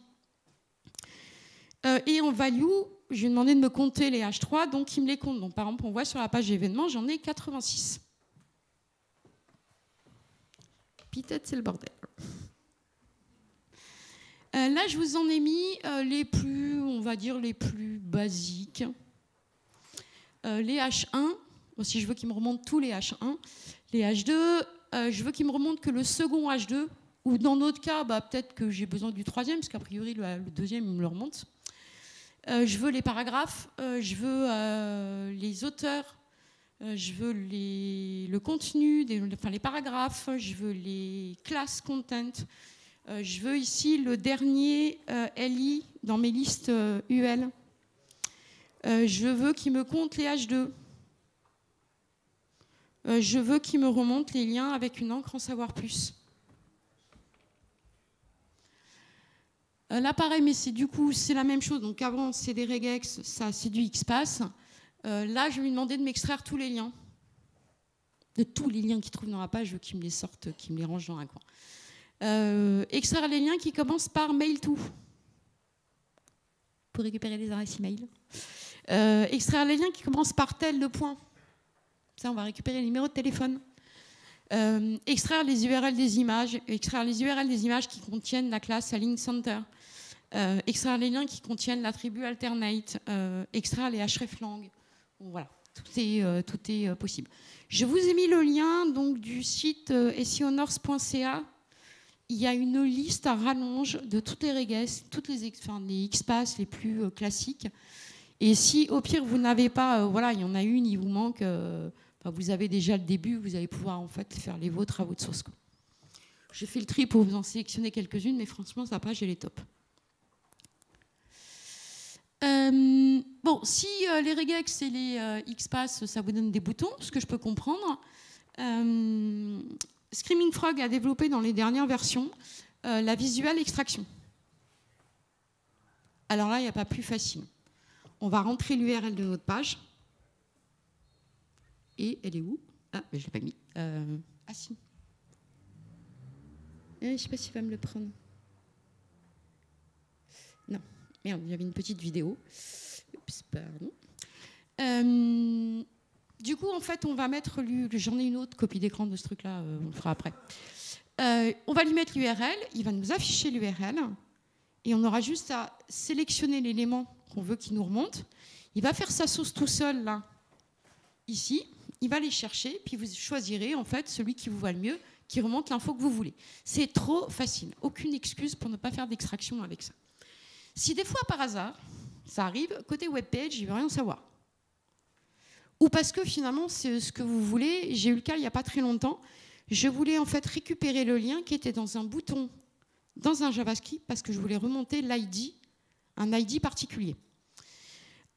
Speaker 2: Et en value, je lui ai demandé de me compter les H3, donc il me les compte. Donc, par exemple, on voit sur la page événements, j'en ai 86. Peut-être c'est le bordel. Là, je vous en ai mis les plus, on va dire, les plus basiques. Les H1, si je veux qu'il me remonte tous les H1. Les H2, je veux qu'il me remonte que le second H2, ou dans notre cas, bah, peut-être que j'ai besoin du troisième, parce qu'a priori, le deuxième, il me le remonte. Je veux les paragraphes, je veux les auteurs, je veux le contenu, les paragraphes, je veux les classes content, je veux ici le dernier LI dans mes listes UL. Je veux qu'il me compte les H2. Je veux qu'il me remonte les liens avec une encre en savoir plus. Là, pareil, mais du coup, c'est la même chose. Donc avant, c'est des regex, ça, c'est du XPath. Là, je vais lui demander de m'extraire tous les liens. De tous les liens qu'il trouve dans la page, je veux qu'il me les sorte, qu'il me les range dans un coin. Extraire les liens qui commencent par mail to. Pour récupérer les adresses email. Extraire les liens qui commencent par tel le point. Ça, on va récupérer les numéros de téléphone. Extraire les URL des images. Extraire les URL des images qui contiennent la classe à link center. Extraire les liens qui contiennent l'attribut alternate. Extraire les hreflang. Bon, voilà, tout est possible. Je vous ai mis le lien donc, du site sionors.ca. Il y a une liste à rallonge de toutes les regex, les XPath les plus classiques. Et si au pire vous n'avez pas, voilà, il y en a une, il vous manque, vous avez déjà le début, vous allez pouvoir en fait faire les vôtres à votre source. J'ai fait le tri pour vous en sélectionner quelques-unes, mais franchement, sa page, elle est top. Bon, si les regex et les XPath, ça vous donne des boutons, ce que je peux comprendre. Screaming Frog a développé dans les dernières versions la visual extraction. Alors là, il n'y a pas plus facile. On va rentrer l'URL de notre page. Et elle est où? Ah, mais je ne l'ai pas mis. Ah si. Je ne sais pas s'il va me le prendre. Non. Merde, il y avait une petite vidéo. Oups, pardon. Du coup, en fait, on va mettre... J'en ai une autre copie d'écran de ce truc-là, on le fera après. On va lui mettre l'URL, il va nous afficher l'URL, et on aura juste à sélectionner l'élément qu'on veut qu'il nous remonte. Il va faire sa sauce tout seul, là, ici. Il va les chercher, puis vous choisirez, en fait, celui qui vous va le mieux, qui remonte l'info que vous voulez. C'est trop facile. Aucune excuse pour ne pas faire d'extraction avec ça. Si des fois, par hasard, ça arrive, côté webpage, il ne veut rien savoir. ou parce que finalement, c'est ce que vous voulez. J'ai eu le cas il n'y a pas très longtemps. Je voulais en fait récupérer le lien qui était dans un bouton, dans un JavaScript, parce que je voulais remonter l'ID, un ID particulier.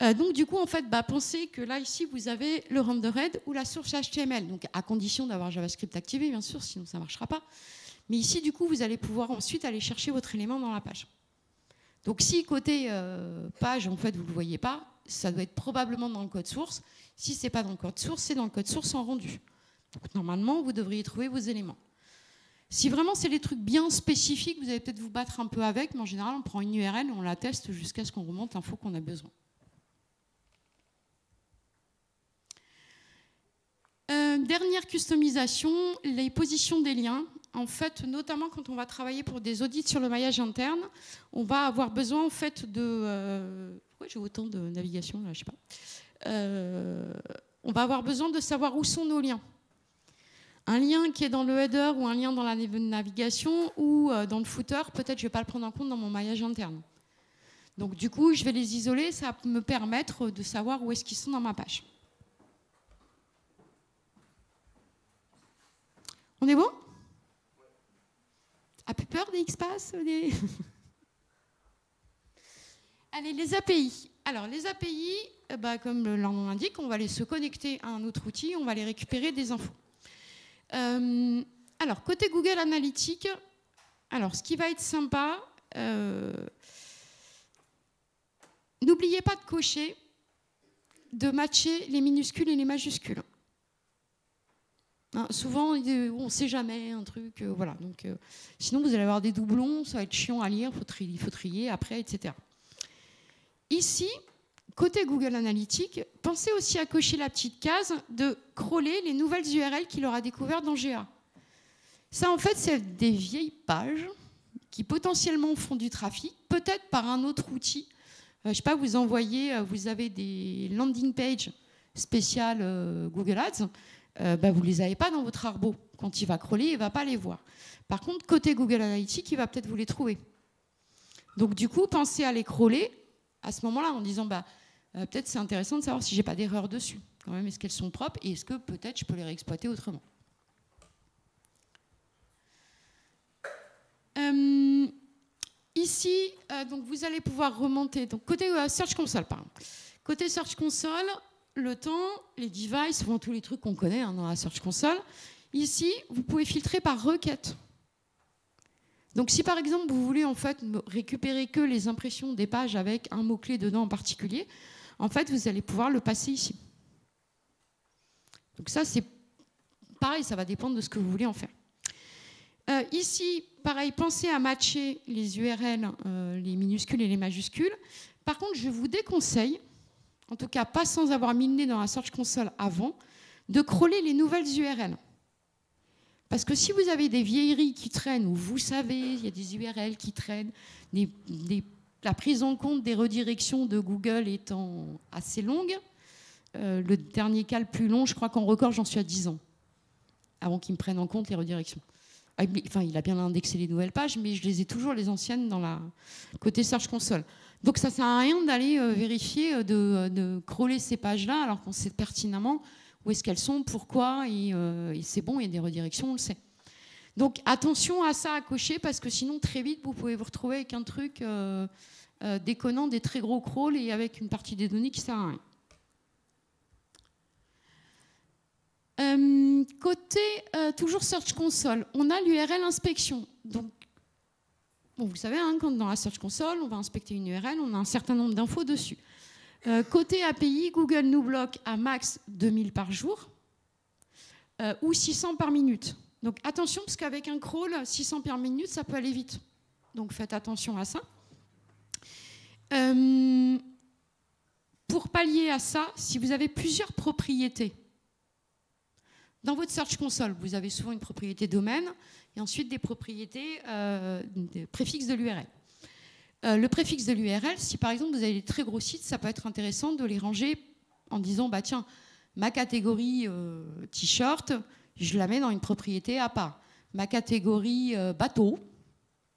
Speaker 2: Donc du coup, en fait, pensez que là, ici, vous avez le rendered ou la source HTML, donc à condition d'avoir JavaScript activé, bien sûr, sinon ça ne marchera pas. Mais ici, du coup, vous allez pouvoir ensuite aller chercher votre élément dans la page. Donc si côté page, en fait, vous ne le voyez pas, ça doit être probablement dans le code source. Si ce n'est pas dans le code source, c'est dans le code source en rendu. Donc normalement, vous devriez trouver vos éléments. Si vraiment c'est des trucs bien spécifiques, vous allez peut-être vous battre un peu avec, mais en général, on prend une URL et on la teste jusqu'à ce qu'on remonte l'info qu'on a besoin. Dernière customisation, les positions des liens. En fait, notamment quand on va travailler pour des audits sur le maillage interne, on va avoir besoin en fait de... pourquoi j'ai autant de navigation là, je sais pas. On va avoir besoin de savoir où sont nos liens. Un lien qui est dans le header ou un lien dans la navigation ou dans le footer, peut-être je ne vais pas le prendre en compte dans mon maillage interne. Donc du coup, je vais les isoler, ça va me permettre de savoir où est-ce qu'ils sont dans ma page. On est bon? A plus peur des XPath des... Allez, les API. Alors, les API, comme leur nom l'indique, on va se connecter à un autre outil, on va aller récupérer des infos. Alors, côté Google Analytics, alors, ce qui va être sympa, n'oubliez pas de cocher, de matcher les minuscules et les majuscules. Hein, souvent, on ne sait jamais un truc, voilà. Donc, sinon, vous allez avoir des doublons, ça va être chiant à lire, il faut trier après, etc. Ici, côté Google Analytics, pensez aussi à cocher la petite case de crawler les nouvelles URL qu'il aura découvertes dans GA. Ça, en fait, c'est des vieilles pages qui potentiellement font du trafic, peut-être par un autre outil. Je ne sais pas, vous avez des landing pages spéciales Google Ads. Vous ne les avez pas dans votre arbo. Quand il va crawler, il ne va pas les voir. Par contre, côté Google Analytics, il va peut-être vous les trouver. Donc, du coup, pensez à les crawler à ce moment-là en disant peut-être c'est intéressant de savoir si je n'ai pas d'erreur dessus. Quand même, est-ce qu'elles sont propres et est-ce que peut-être je peux les réexploiter autrement. Ici, donc vous allez pouvoir remonter. Donc, côté Search Console, pardon. Côté Search Console, le temps, les devices, souvent tous les trucs qu'on connaît dans la Search Console. Ici, vous pouvez filtrer par requête. Donc si par exemple vous voulez en fait récupérer que les impressions des pages avec un mot-clé dedans en particulier, en fait vous allez pouvoir le passer ici. Donc ça c'est pareil, ça va dépendre de ce que vous voulez en faire. Ici, pareil, pensez à matcher les URL, les minuscules et les majuscules. Par contre, je vous déconseille, en tout cas pas sans avoir mis le nez dans la Search Console avant, de crawler les nouvelles URL. Parce que si vous avez des vieilleries qui traînent, ou vous savez, il y a des URL qui traînent, la prise en compte des redirections de Google étant assez longue, le dernier cas le plus long, je crois qu'en record, j'en suis à 10 ans, avant qu'ils me prennent en compte les redirections. Enfin, il a bien indexé les nouvelles pages, mais je les ai toujours, les anciennes, dans la côté Search Console. Donc ça ne sert à rien d'aller vérifier, de crawler ces pages-là, alors qu'on sait pertinemment où est-ce qu'elles sont, pourquoi, et c'est bon, il y a des redirections, on le sait. Donc attention à ça à cocher, parce que sinon, très vite, vous pouvez vous retrouver avec un truc déconnant, des très gros crawls, et avec une partie des données qui ne sert à rien. Côté toujours Search Console, on a l'URL inspection. Donc, bon, vous savez, hein, quand dans la Search Console, on va inspecter une URL, on a un certain nombre d'infos dessus. Côté API, Google nous bloque à max 2000 par jour ou 600 par minute. Donc attention, parce qu'avec un crawl, 600 par minute, ça peut aller vite. Donc faites attention à ça. Pour pallier à ça, si vous avez plusieurs propriétés, dans votre Search Console, vous avez souvent une propriété domaine et ensuite des propriétés des préfixes de l'URL. Le préfixe de l'URL, si par exemple vous avez des très gros sites, ça peut être intéressant de les ranger en disant tiens, ma catégorie t-shirt, je la mets dans une propriété à part. Ma catégorie bateau,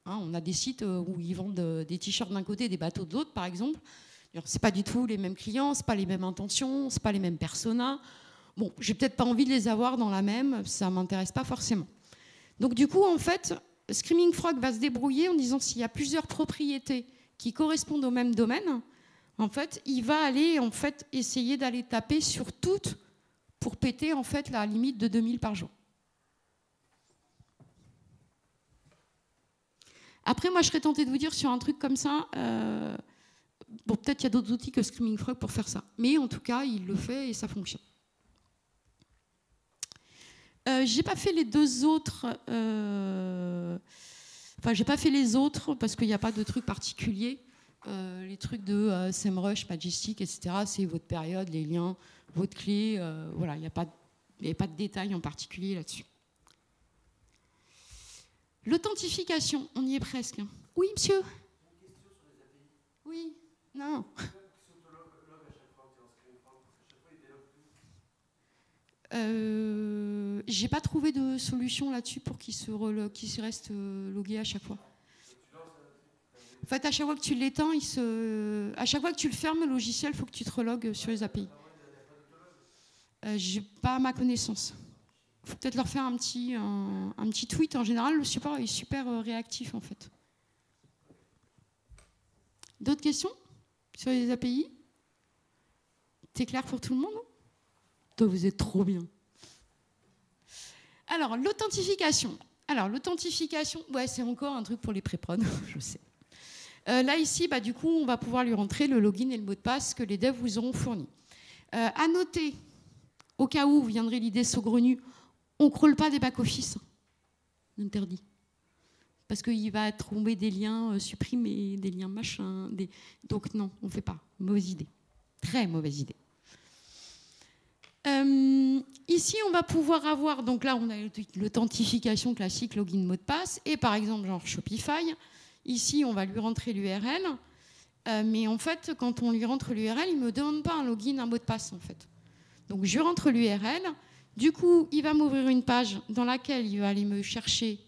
Speaker 2: hein, on a des sites où ils vendent des t-shirts d'un côté et des bateaux de l'autre par exemple, C'est pas du tout les mêmes clients, c'est pas les mêmes intentions, c'est pas les mêmes personas. Bon, j'ai peut-être pas envie de les avoir dans la même, ça m'intéresse pas forcément. Donc du coup, en fait, Screaming Frog va se débrouiller en disant s'il y a plusieurs propriétés qui correspondent au même domaine, en fait, il va aller en fait essayer d'aller taper sur toutes pour péter en fait la limite de 2000 par jour. Après, moi, je serais tentée de vous dire sur un truc comme ça, bon, peut-être qu'il y a d'autres outils que Screaming Frog pour faire ça, mais en tout cas, il le fait et ça fonctionne. J'ai pas fait les deux autres. Enfin, j'ai pas fait les autres parce qu'il n'y a pas de trucs particuliers. Les trucs de SEMrush, Majestic, etc. C'est votre période, les liens, votre clé. Voilà, il n'y a pas de détails en particulier là-dessus. L'authentification, on y est presque. Oui, monsieur. Une question sur les API. Oui. Non. J'ai pas trouvé de solution là-dessus pour qu'il se reste logué à chaque fois. En fait, à chaque fois que tu l'éteins, à chaque fois que tu le fermes, le logiciel, il faut que tu te relogues sur les API. J'ai pas à ma connaissance. Il faut peut-être leur faire un petit tweet. En général, le support est super réactif, en fait. D'autres questions sur les API? C'est clair pour tout le monde? Toi, vous êtes trop bien. Alors, l'authentification. Ouais, c'est encore un truc pour les pré-prod, je sais. Là, ici, du coup, on va pouvoir lui rentrer le login et le mot de passe que les devs vous auront fournis. À noter, au cas où vous viendrez l'idée saugrenue, on ne crawl pas des back-office. Interdit. Parce qu'il va tomber des liens supprimés, des liens machin. Donc non, on ne fait pas. Mauvaise idée. Très mauvaise idée. Ici, on va pouvoir avoir, donc là, on a l'authentification classique, login, mot de passe, et par exemple, genre Shopify. Ici, on va lui rentrer l'URL, mais en fait, quand on lui rentre l'URL, il ne me demande pas un login, un mot de passe, en fait. Donc, je rentre l'URL. Du coup, il va m'ouvrir une page dans laquelle il va aller me chercher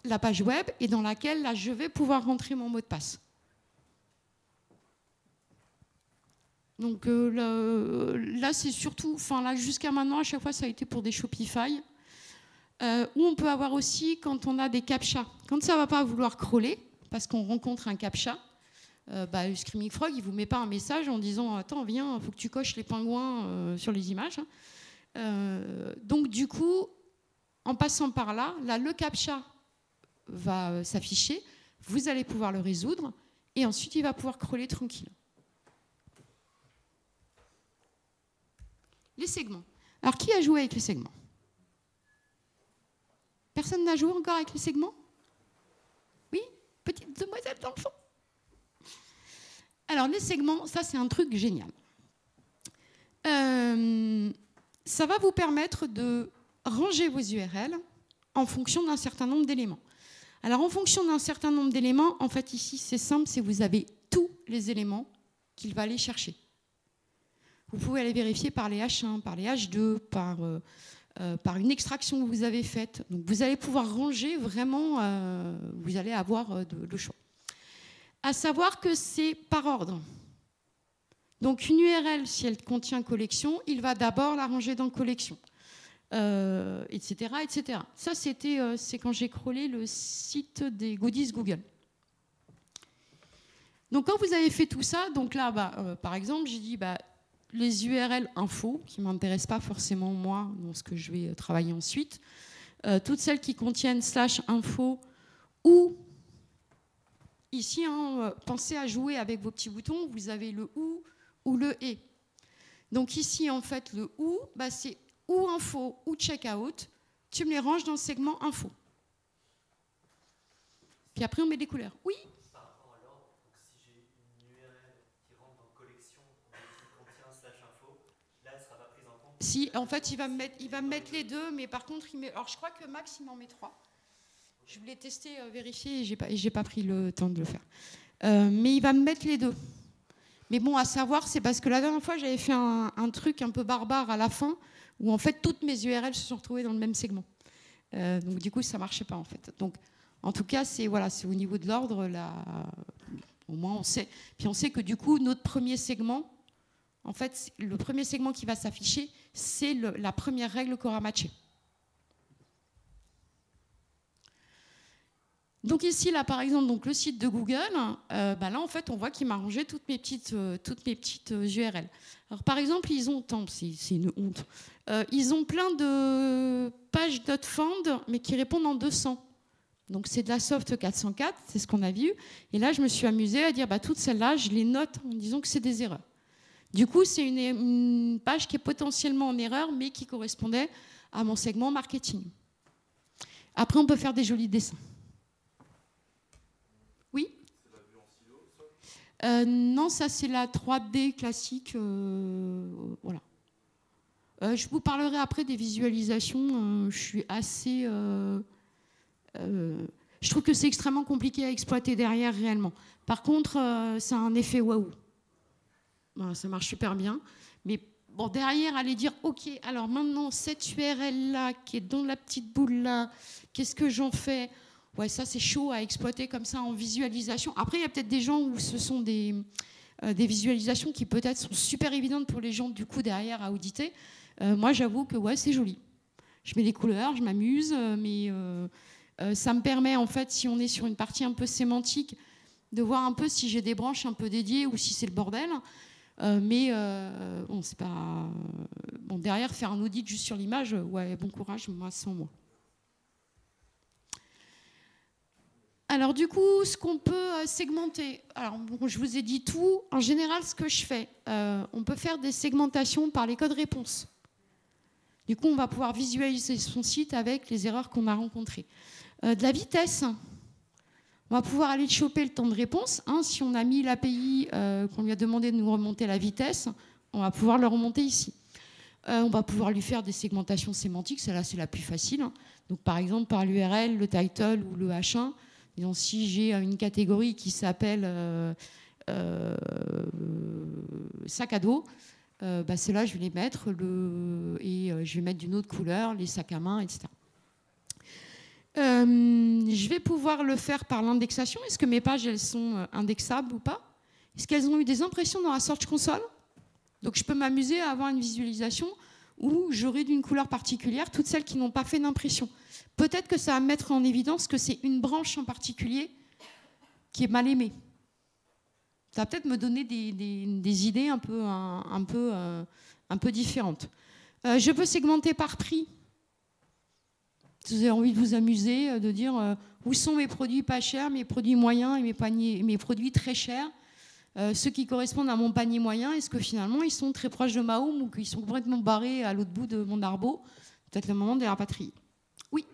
Speaker 2: la page web et dans laquelle, là, je vais pouvoir rentrer mon mot de passe. Donc là, c'est surtout, enfin là, jusqu'à maintenant, à chaque fois, ça a été pour des Shopify. Où on peut avoir aussi, quand on a des captchas, quand ça ne va pas vouloir crawler, parce qu'on rencontre un captcha, Screaming Frog, il ne vous met pas un message en disant « Attends, viens, il faut que tu coches les pingouins sur les images. » Donc du coup, en passant par là, le captcha va s'afficher, vous allez pouvoir le résoudre, et ensuite, il va pouvoir crawler tranquille. Les segments. Alors, qui a joué avec les segments? Personne n'a joué encore avec les segments? Oui? Petite demoiselle dans le fond. Alors, les segments, ça, c'est un truc génial. Ça va vous permettre de ranger vos URL en fonction d'un certain nombre d'éléments. Alors, en fonction d'un certain nombre d'éléments, en fait, ici, c'est simple, c'est que vous avez tous les éléments qu'il va aller chercher. Vous pouvez aller vérifier par les H1, par les H2, par une extraction que vous avez faite. Donc vous allez pouvoir ranger vraiment, vous allez avoir le choix. À savoir que c'est par ordre. Donc une URL, si elle contient collection, il va d'abord la ranger dans collection, etc., etc. Ça, c'est quand j'ai crawlé le site des goodies Google. Donc quand vous avez fait tout ça, donc là, par exemple, j'ai dit... les URL info, qui ne m'intéressent pas forcément moi, dans ce que je vais travailler ensuite, toutes celles qui contiennent /info ou, ici, pensez à jouer avec vos petits boutons, vous avez le ou le et. Donc ici, en fait, le ou, c'est ou info ou checkout, tu me les ranges dans le segment info. Puis après, on met des couleurs. Oui? Si, en fait, il va me mettre les deux, mais par contre, alors je crois que Max, il m'en met 3. Je voulais tester, vérifier, et j'ai pas pris le temps de le faire. Mais il va me mettre les deux. Mais bon, à savoir, c'est parce que la dernière fois, j'avais fait un truc un peu barbare à la fin, où en fait, toutes mes URL se sont retrouvées dans le même segment. Donc du coup, ça marchait pas, en fait. Donc, en tout cas, c'est au niveau de l'ordre, Au moins, on sait. Puis on sait que du coup, notre premier segment, en fait, le premier segment qui va s'afficher, c'est la première règle qu'aura matché. Donc ici, là, par exemple, donc le site de Google, là, en fait, on voit qu'il m'a rangé toutes mes petites URL. Alors, par exemple, ils ont, c'est une honte, ils ont plein de pages .found, mais qui répondent en 200. Donc, c'est de la soft 404, c'est ce qu'on a vu. Et là, je me suis amusée à dire, toutes celles-là, je les note en disant que c'est des erreurs. Du coup, c'est une page qui est potentiellement en erreur, mais qui correspondait à mon segment marketing. Après, on peut faire des jolis dessins. Oui ? C'est la vue en silo, ça ? Non, ça c'est la 3D classique. Voilà. Je vous parlerai après des visualisations. Je suis assez... je trouve que c'est extrêmement compliqué à exploiter derrière réellement. Par contre, ça a un effet waouh. Voilà, ça marche super bien. Mais bon, derrière, aller dire, OK, alors maintenant, cette URL-là, qui est dans la petite boule-là, qu'est-ce que j'en fais ? Ouais, ça, c'est chaud à exploiter comme ça en visualisation. Après, il y a peut-être des gens où ce sont des visualisations qui peut-être sont super évidentes pour les gens, du coup, derrière à auditer. Moi, j'avoue que ouais, c'est joli. Je mets des couleurs, je m'amuse, mais ça me permet, en fait, si on est sur une partie un peu sémantique, de voir un peu si j'ai des branches un peu dédiées ou si c'est le bordel. Bon, c'est pas... Bon, derrière, faire un audit juste sur l'image, ouais, bon courage, moi, sans moi. Alors du coup, ce qu'on peut segmenter, alors bon, je vous ai dit tout. En général, ce que je fais, on peut faire des segmentations par les codes réponses. Du coup, on va pouvoir visualiser son site avec les erreurs qu'on a rencontrées. De la vitesse, on va pouvoir aller choper le temps de réponse. Si on a mis l'API qu'on lui a demandé de nous remonter la vitesse, on va pouvoir le remonter ici. On va pouvoir lui faire des segmentations sémantiques, celle-là c'est la plus facile. Donc par exemple par l'URL, le title ou le H1. Donc, si j'ai une catégorie qui s'appelle sac à dos, celle-là, je vais les mettre et je vais mettre d'une autre couleur, les sacs à main, etc. Je vais pouvoir le faire par l'indexation. Est-ce que mes pages, elles sont indexables ou pas? Est-ce qu'elles ont eu des impressions dans la Search Console? Donc, je peux m'amuser à avoir une visualisation où j'aurai d'une couleur particulière toutes celles qui n'ont pas fait d'impression. Peut-être que ça va mettre en évidence que c'est une branche en particulier qui est mal aimée. Ça va peut-être me donner des idées un peu différentes. Je peux segmenter par prix. Si vous avez envie de vous amuser, de dire où sont mes produits pas chers, mes produits moyens et mes produits très chers. Ceux qui correspondent à mon panier moyen, est-ce que finalement ils sont très proches de ma home ou qu'ils sont complètement barrés à l'autre bout de mon arbo? Peut-être le moment de les rapatrier. Oui.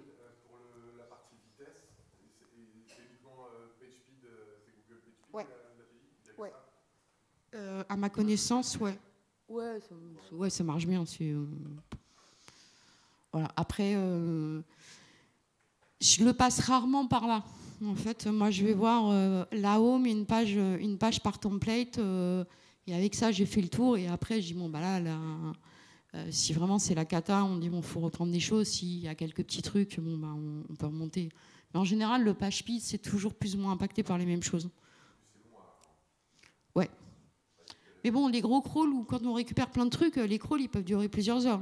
Speaker 3: Pour la partie vitesse, c'est uniquement PageSpeed, c'est Google PageSpeed,
Speaker 1: ouais.
Speaker 3: l'API?
Speaker 1: Ouais.
Speaker 2: À ma connaissance, ouais. Ouais, ça marche bien. Voilà. Après, je le passe rarement par là. En fait, moi, je vais voir la home, une page par template, et avec ça, j'ai fait le tour. Et après, je dis bon, si vraiment c'est la cata, on dit bon, faut reprendre des choses. S'il y a quelques petits trucs, bon, on peut remonter. Mais en général, le page speed, c'est toujours plus ou moins impacté par les mêmes choses. Ouais. Mais bon, les gros crawls, ou quand on récupère plein de trucs, les crawls, ils peuvent durer plusieurs heures.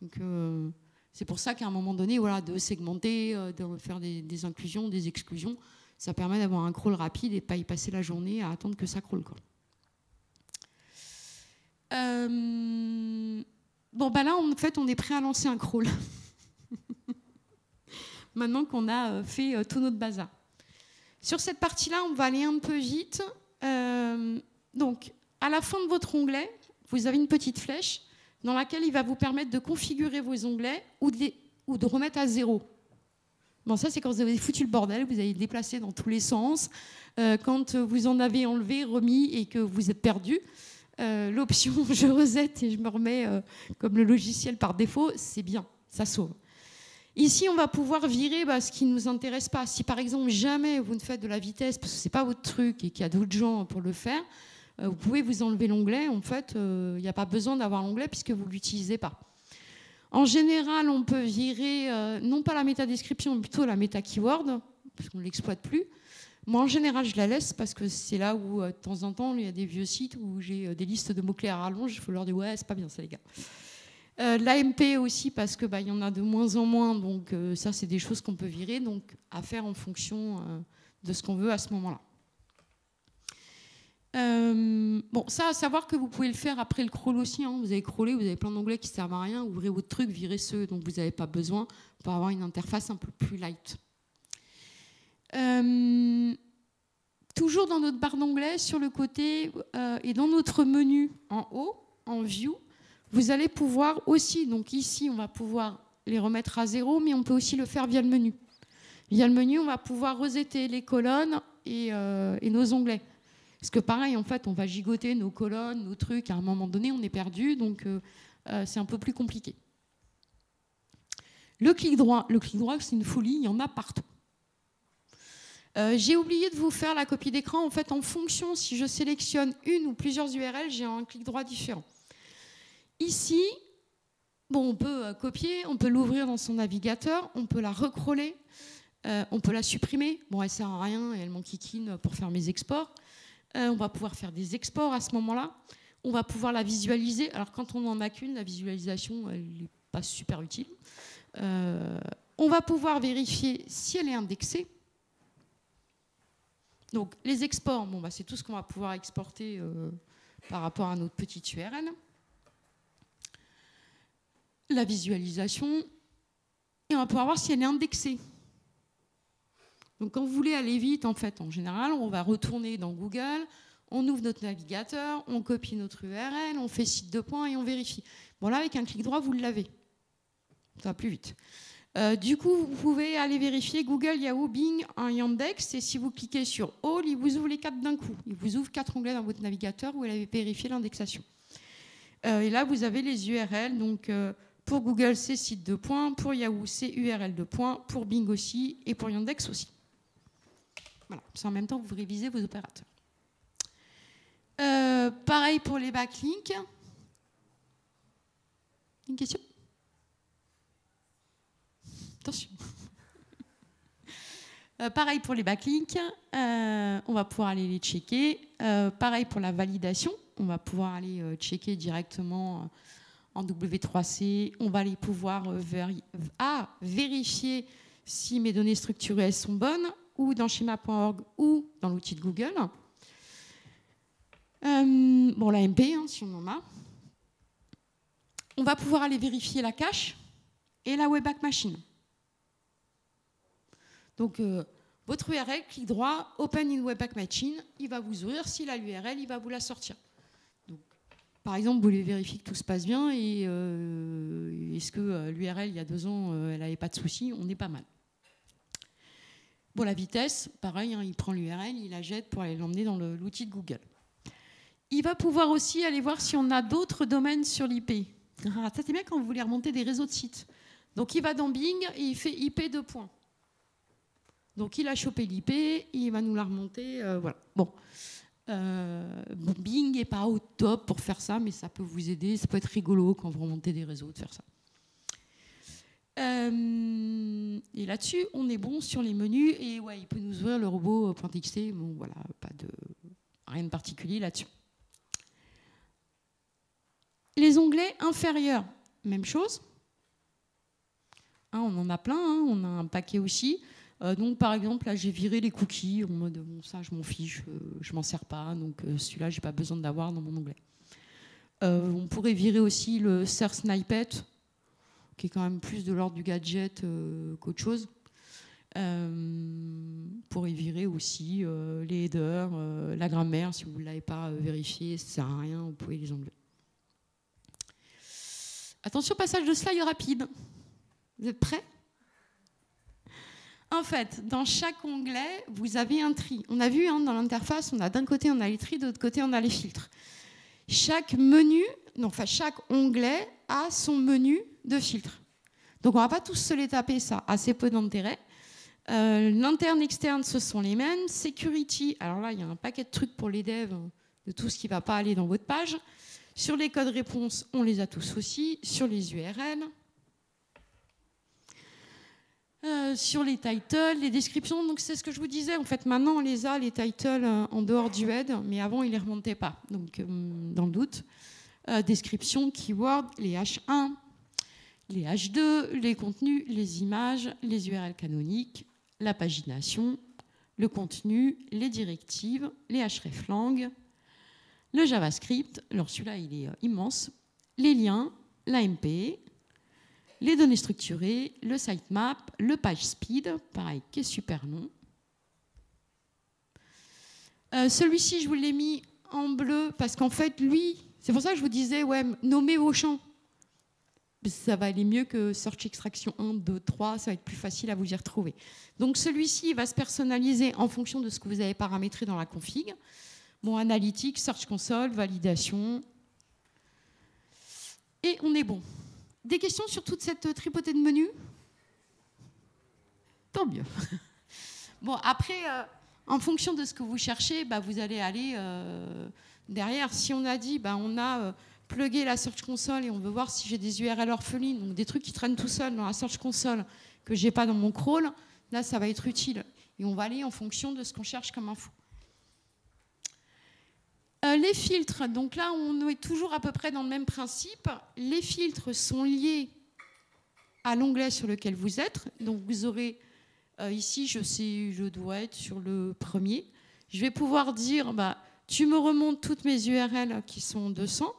Speaker 2: Donc, c'est pour ça qu'à un moment donné, voilà, de segmenter, de faire des inclusions, des exclusions, ça permet d'avoir un crawl rapide et de ne pas y passer la journée à attendre que ça crawl, quoi. Bon, là, en fait, on est prêt à lancer un crawl. Maintenant qu'on a fait tout notre bazar. Sur cette partie-là, on va aller un peu vite. Donc, à la fin de votre onglet, vous avez une petite flèche dans laquelle il va vous permettre de configurer vos onglets ou de remettre à zéro. Bon, ça, c'est quand vous avez foutu le bordel, vous avez déplacé dans tous les sens. Quand vous en avez enlevé, remis et que vous êtes perdu, l'option « je reset et je me remets comme le logiciel par défaut », c'est bien, ça sauve. Ici, on va pouvoir virer ce qui ne nous intéresse pas. Si, par exemple, jamais vous ne faites de la vitesse, parce que ce n'est pas votre truc et qu'il y a d'autres gens pour le faire, vous pouvez vous enlever l'onglet. En fait, il n'y a pas besoin d'avoir l'onglet puisque vous ne l'utilisez pas. En général, on peut virer, non pas la métadescription, mais plutôt la méta-keyword, parce qu'on ne l'exploite plus. Moi, en général, je la laisse parce que c'est là où, de temps en temps, il y a des vieux sites où j'ai des listes de mots-clés à rallonge. Il faut leur dire, ouais, c'est pas bien ça, les gars. L'AMP aussi, parce que y en a de moins en moins. Donc, ça, c'est des choses qu'on peut virer. Donc, à faire en fonction de ce qu'on veut à ce moment-là. Bon, ça, à savoir que vous pouvez le faire après le crawl aussi. Hein. Vous avez crawlé, vous avez plein d'onglets qui ne servent à rien. Ouvrez votre truc, virez ceux dont vous n'avez pas besoin pour avoir une interface un peu plus light. Toujours dans notre barre d'onglets, sur le côté et dans notre menu en haut, en View, vous allez pouvoir aussi, donc ici, on va pouvoir les remettre à 0, mais on peut aussi le faire via le menu. Via le menu, on va pouvoir resetter les colonnes et nos onglets. Parce que pareil, en fait, on va gigoter nos colonnes, nos trucs, à un moment donné, on est perdu, donc c'est un peu plus compliqué. Le clic droit, c'est une folie, il y en a partout. J'ai oublié de vous faire la copie d'écran. En fait, en fonction, si je sélectionne une ou plusieurs URL, j'ai un clic droit différent. Ici, bon, on peut copier, on peut l'ouvrir dans son navigateur, on peut la recrawler, on peut la supprimer. Bon, elle ne sert à rien et elle m'enquiquine pour faire mes exports. On va pouvoir faire des exports à ce moment-là. On va pouvoir la visualiser. Alors, quand on n'en a qu'une, la visualisation, elle n'est pas super utile. On va pouvoir vérifier si elle est indexée. Donc, les exports, bon, c'est tout ce qu'on va pouvoir exporter par rapport à notre petite URL. La visualisation. Et on va pouvoir voir si elle est indexée. Donc, quand vous voulez aller vite, en fait, en général, on va retourner dans Google, on ouvre notre navigateur, on copie notre URL, on fait site de points et on vérifie. Bon, là, avec un clic droit, vous l'avez. Ça va plus vite. Du coup, vous pouvez aller vérifier Google, Yahoo, Bing, un Yandex. Et si vous cliquez sur All, il vous ouvre les 4 d'un coup. Il vous ouvre 4 onglets dans votre navigateur où vous avez vérifié l'indexation. Et là, vous avez les URL. Donc, pour Google, c'est site de points. Pour Yahoo, c'est URL de points. Pour Bing aussi. Et pour Yandex aussi. Voilà. C'est en même temps que vous révisez vos opérateurs. Pareil pour les backlinks. Une question ? Attention. Pareil pour les backlinks, on va pouvoir aller les checker. Pareil pour la validation, on va pouvoir aller checker directement en W3C. On va aller pouvoir vérifier si mes données structurées elles sont bonnes, ou dans schema.org ou dans l'outil de Google. Bon, la MP, hein, si on en a. On va pouvoir aller vérifier la cache et la Webpack Machine. Donc, votre URL, clic droit, Open in Webpack Machine, il va vous ouvrir. S'il a l'URL, il va vous la sortir. Donc, par exemple, vous voulez vérifier que tout se passe bien et est-ce que l'URL, il y a 2 ans, elle n'avait pas de soucis, on est pas mal. Bon, la vitesse, pareil, hein, il prend l'URL, il la jette pour aller l'emmener dans l'outil de Google. Il va pouvoir aussi aller voir si on a d'autres domaines sur l'IP. Ah, ça, c'est bien quand vous voulez remonter des réseaux de sites. Donc, il va dans Bing et il fait IP 2 points. Donc, il a chopé l'IP, il va nous la remonter. Voilà. Bon. Bing n'est pas au top pour faire ça, mais ça peut vous aider. Ça peut être rigolo quand vous remontez des réseaux de faire ça. Et là-dessus, on est bon sur les menus. Et ouais, il peut nous ouvrir le robot.txt. Bon, voilà, rien de particulier là-dessus. Les onglets inférieurs, même chose. Hein, on en a plein, hein, on a un paquet aussi. Donc, par exemple, là, j'ai viré les cookies en mode bon, ça, je m'en fiche, je m'en sers pas, donc celui-là, j'ai pas besoin de l'avoir dans mon onglet. On pourrait virer aussi le Search Snippet, qui est quand même plus de l'ordre du gadget qu'autre chose. On pourrait virer aussi les headers, la grammaire, si vous ne l'avez pas vérifié, ça ne sert à rien, vous pouvez les enlever. Attention, passage de slide rapide. Vous êtes prêts ? En fait, dans chaque onglet, vous avez un tri. On a vu hein, dans l'interface, on a d'un côté on a les tris, de l'autre côté on a les filtres. Chaque menu, chaque onglet a son menu de filtre. Donc on ne va pas tous se les taper, ça a assez peu d'intérêt. L'interne, externe, ce sont les mêmes. Security, alors là il y a un paquet de trucs pour les devs, de tout ce qui ne va pas aller dans votre page. Sur les codes réponses, on les a tous aussi. Sur les URL. Sur les titles, les descriptions, donc c'est ce que je vous disais. En fait, maintenant, on les a, les titles, en dehors du head, mais avant, ils ne les remontaient pas. Donc, dans le doute, description, keyword, les H1, les H2, les contenus, les images, les URL canoniques, la pagination, le contenu, les directives, les hreflang, le JavaScript, alors celui-là, il est immense, les liens, l'AMP, les données structurées, le sitemap, le page speed, pareil, qui est super long. Celui-ci, je vous l'ai mis en bleu parce qu'en fait, lui, c'est pour ça que je vous disais, ouais, nommez vos champs. Ça va aller mieux que Search Extraction 1, 2, 3, ça va être plus facile à vous y retrouver. Donc celui-ci va se personnaliser en fonction de ce que vous avez paramétré dans la config. Bon, analytique, Search Console, validation. Et on est bon. Des questions sur toute cette tripotée de menus? Tant mieux. Bon, après, en fonction de ce que vous cherchez, bah, vous allez aller derrière. Si on a dit, bah, on a plugué la Search Console et on veut voir si j'ai des URL orphelines, donc des trucs qui traînent tout seuls dans la Search Console que je n'ai pas dans mon crawl, là, ça va être utile. Et on va aller en fonction de ce qu'on cherche comme info. Les filtres, donc là on est toujours à peu près dans le même principe. Les filtres sont liés à l'onglet sur lequel vous êtes. Donc vous aurez ici, je dois être sur le premier. Je vais pouvoir dire, bah, tu me remontes toutes mes URL qui sont 200,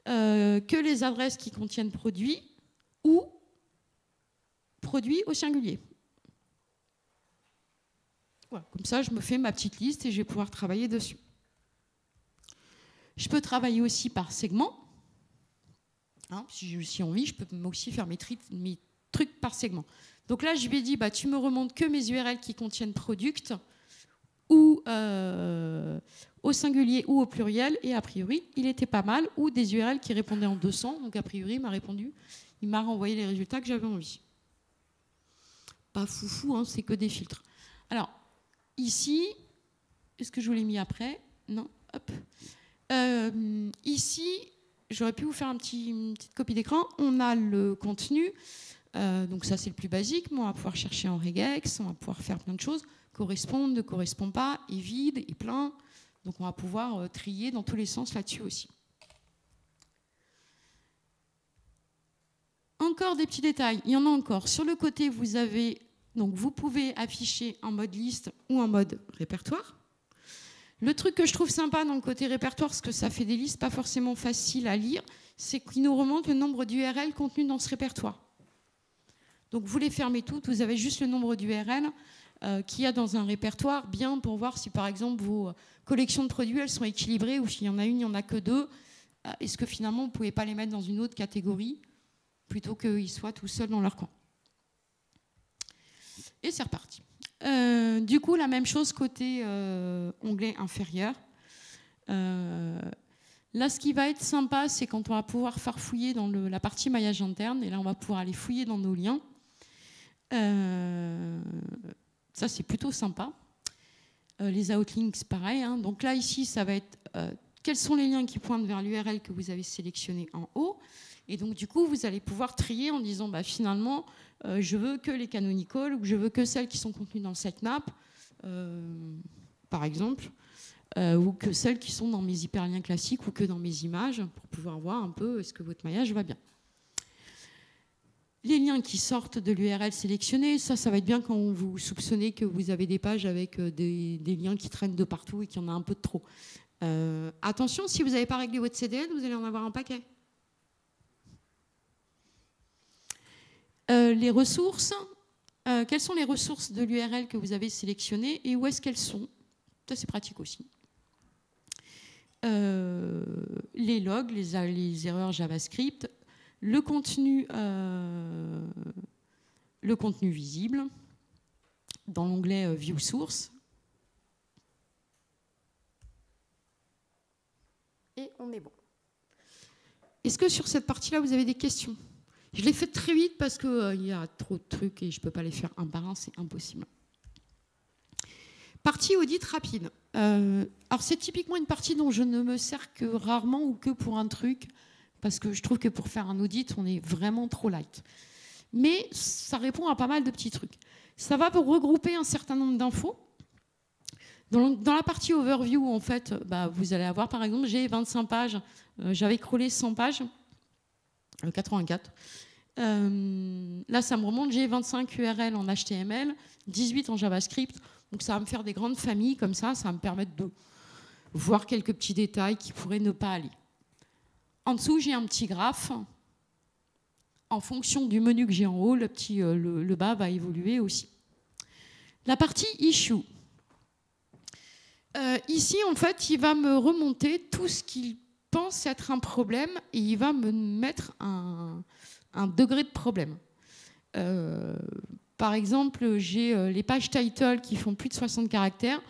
Speaker 2: que les adresses qui contiennent produit ou produit au singulier. Voilà, comme ça je me fais ma petite liste et je vais pouvoir travailler dessus. Je peux travailler aussi par segment. Hein, si j'ai envie, je peux aussi faire mes trucs par segment. Donc là, je lui ai dit, bah, tu me remontes que mes URL qui contiennent product ou au singulier ou au pluriel. Et a priori, il était pas mal. Ou des URL qui répondaient en 200. Donc a priori, il m'a répondu. Il m'a renvoyé les résultats que j'avais envie. Pas foufou, hein, c'est que des filtres. Alors, ici, est-ce que je vous l'ai mis après? Non, hop. Ici, j'aurais pu vous faire une petite copie d'écran. On a le contenu, donc ça c'est le plus basique, mais on va pouvoir chercher en regex, on va pouvoir faire plein de choses, correspondent, ne correspond pas, est vide, est plein. Donc on va pouvoir trier dans tous les sens là-dessus aussi. Encore des petits détails, il y en a encore. Sur le côté, vous avez, donc vous pouvez afficher en mode liste ou en mode répertoire. Le truc que je trouve sympa dans le côté répertoire, parce que ça fait des listes pas forcément faciles à lire, c'est qu'il nous remonte le nombre d'URL contenus dans ce répertoire. Donc vous les fermez toutes, vous avez juste le nombre d'URL qu'il y a dans un répertoire, bien pour voir si par exemple vos collections de produits elles sont équilibrées ou s'il y en a une, il n'y en a que deux. Est-ce que finalement vous ne pouvez pas les mettre dans une autre catégorie plutôt qu'ils soient tout seuls dans leur coin? Et c'est reparti. Du coup, la même chose côté onglet inférieur. Là, ce qui va être sympa, c'est quand on va pouvoir farfouiller dans la partie maillage interne. Et là, on va pouvoir aller fouiller dans nos liens. Ça, c'est plutôt sympa. Les outlinks, pareil. Hein. Donc là, ici, ça va être quels sont les liens qui pointent vers l'URL que vous avez sélectionné en haut. Et donc, du coup, vous allez pouvoir trier en disant, bah, finalement, je veux que les canonical ou je veux que celles qui sont contenues dans le sitemap, par exemple, ou que celles qui sont dans mes hyperliens classiques ou que dans mes images, pour pouvoir voir un peu est-ce que votre maillage va bien. Les liens qui sortent de l'URL sélectionnée, ça va être bien quand vous soupçonnez que vous avez des pages avec des liens qui traînent de partout et qu'il y en a un peu de trop. Attention, si vous n'avez pas réglé votre CDN, vous allez en avoir un paquet. Les ressources, quelles sont les ressources de l'URL que vous avez sélectionnées et où est-ce qu'elles sont? Ça, c'est pratique aussi. Les logs, les erreurs JavaScript, le contenu visible dans l'onglet View Source. Et on est bon. Est-ce que sur cette partie-là, vous avez des questions? Je l'ai fait très vite parce qu'il y a trop de trucs et je ne peux pas les faire un par un, c'est impossible. Partie audit rapide. Alors c'est typiquement une partie dont je ne me sers que rarement ou que pour un truc, parce que je trouve que pour faire un audit, on est vraiment trop light. mais ça répond à pas mal de petits trucs. Ça va pour regrouper un certain nombre d'infos. Dans la partie overview, en fait, vous allez avoir, par exemple, j'ai 25 pages, j'avais crawlé 100 pages, 84. Là, ça me remonte, j'ai 25 URL en HTML, 18 en JavaScript, donc ça va me faire des grandes familles, comme ça va me permettre de voir quelques petits détails qui pourraient ne pas aller. En dessous, j'ai un petit graphe. En fonction du menu que j'ai en haut, le bas va évoluer aussi. La partie issue. Ici, en fait, il va me remonter tout ce qu'il pense être un problème et il va me mettre un degré de problème. Par exemple, j'ai les pages title qui font plus de 60 caractères.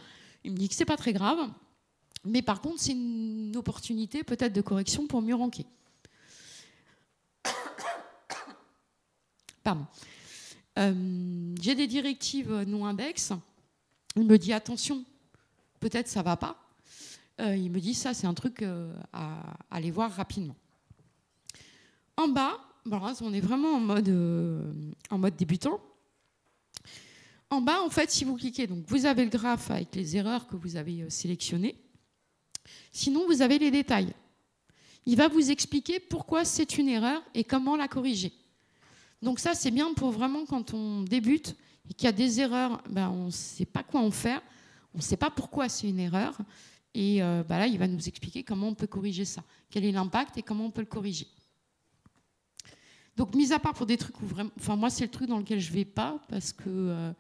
Speaker 2: Il me dit que c'est pas très grave, mais par contre, c'est une opportunité peut-être de correction pour mieux ranker. Pardon. J'ai des directives non index. Il me dit attention, peut-être ça va pas. Il me dit ça, c'est un truc à aller voir rapidement. En bas, voilà, on est vraiment en mode débutant. En bas, en fait, si vous cliquez, donc vous avez le graphe avec les erreurs que vous avez sélectionnées. Sinon, vous avez les détails. Il va vous expliquer pourquoi c'est une erreur et comment la corriger. Donc ça, c'est bien pour vraiment quand on débute et qu'il y a des erreurs, on ne sait pas quoi en faire, on ne sait pas pourquoi c'est une erreur. Et là, il va nous expliquer comment on peut corriger ça, quel est l'impact et comment on peut le corriger. Donc, mis à part pour des trucs où vraiment... Enfin, moi, c'est le truc dans lequel je ne vais pas parce que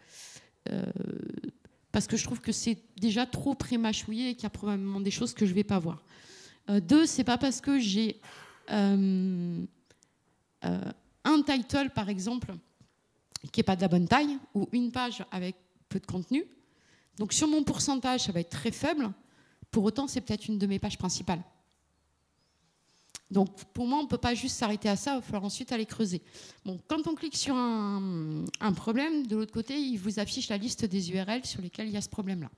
Speaker 2: je trouve que c'est déjà trop prémâchouillé et qu'il y a probablement des choses que je ne vais pas voir. Deux, c'est pas parce que j'ai un title, par exemple, qui n'est pas de la bonne taille, ou une page avec peu de contenu. Donc, sur mon pourcentage, ça va être très faible. Pour autant, c'est peut-être une de mes pages principales. Donc, pour moi, on ne peut pas juste s'arrêter à ça, il va falloir ensuite aller creuser. Bon, quand on clique sur un problème, de l'autre côté, il vous affiche la liste des URL sur lesquelles il y a ce problème-là.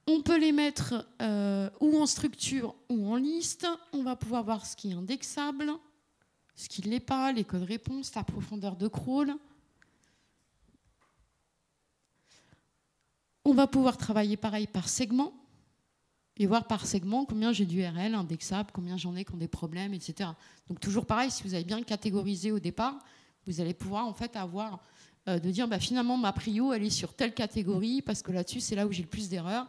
Speaker 2: On peut les mettre ou en structure ou en liste. On va pouvoir voir ce qui est indexable, ce qui ne l'est pas, les codes réponses, la profondeur de crawl. On va pouvoir travailler pareil par segment et voir par segment combien j'ai d'URL indexables, combien j'en ai qui ont des problèmes, etc. Donc toujours pareil, si vous avez bien catégorisé au départ, vous allez pouvoir en fait avoir de dire finalement ma prio elle est sur telle catégorie parce que là-dessus c'est là où j'ai le plus d'erreurs.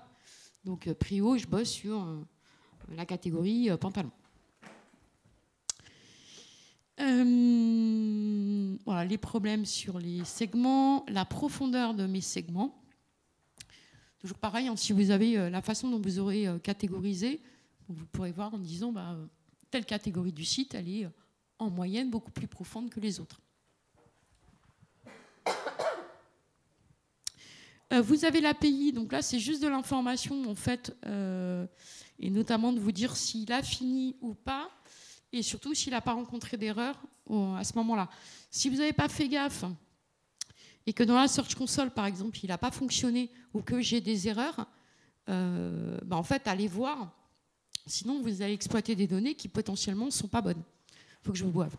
Speaker 2: Donc prio, je bosse sur la catégorie pantalon. Voilà les problèmes sur les segments, la profondeur de mes segments. Toujours pareil, si vous avez la façon dont vous aurez catégorisé, vous pourrez voir en disant telle catégorie du site, elle est en moyenne beaucoup plus profonde que les autres. Vous avez l'API, donc là c'est juste de l'information en fait, et notamment de vous dire s'il a fini ou pas, et surtout s'il n'a pas rencontré d'erreur à ce moment-là. Si vous n'avez pas fait gaffe, et que dans la Search Console, par exemple, il n'a pas fonctionné ou que j'ai des erreurs, en fait, allez voir. Sinon, vous allez exploiter des données qui potentiellement ne sont pas bonnes. Il faut que je vous boive.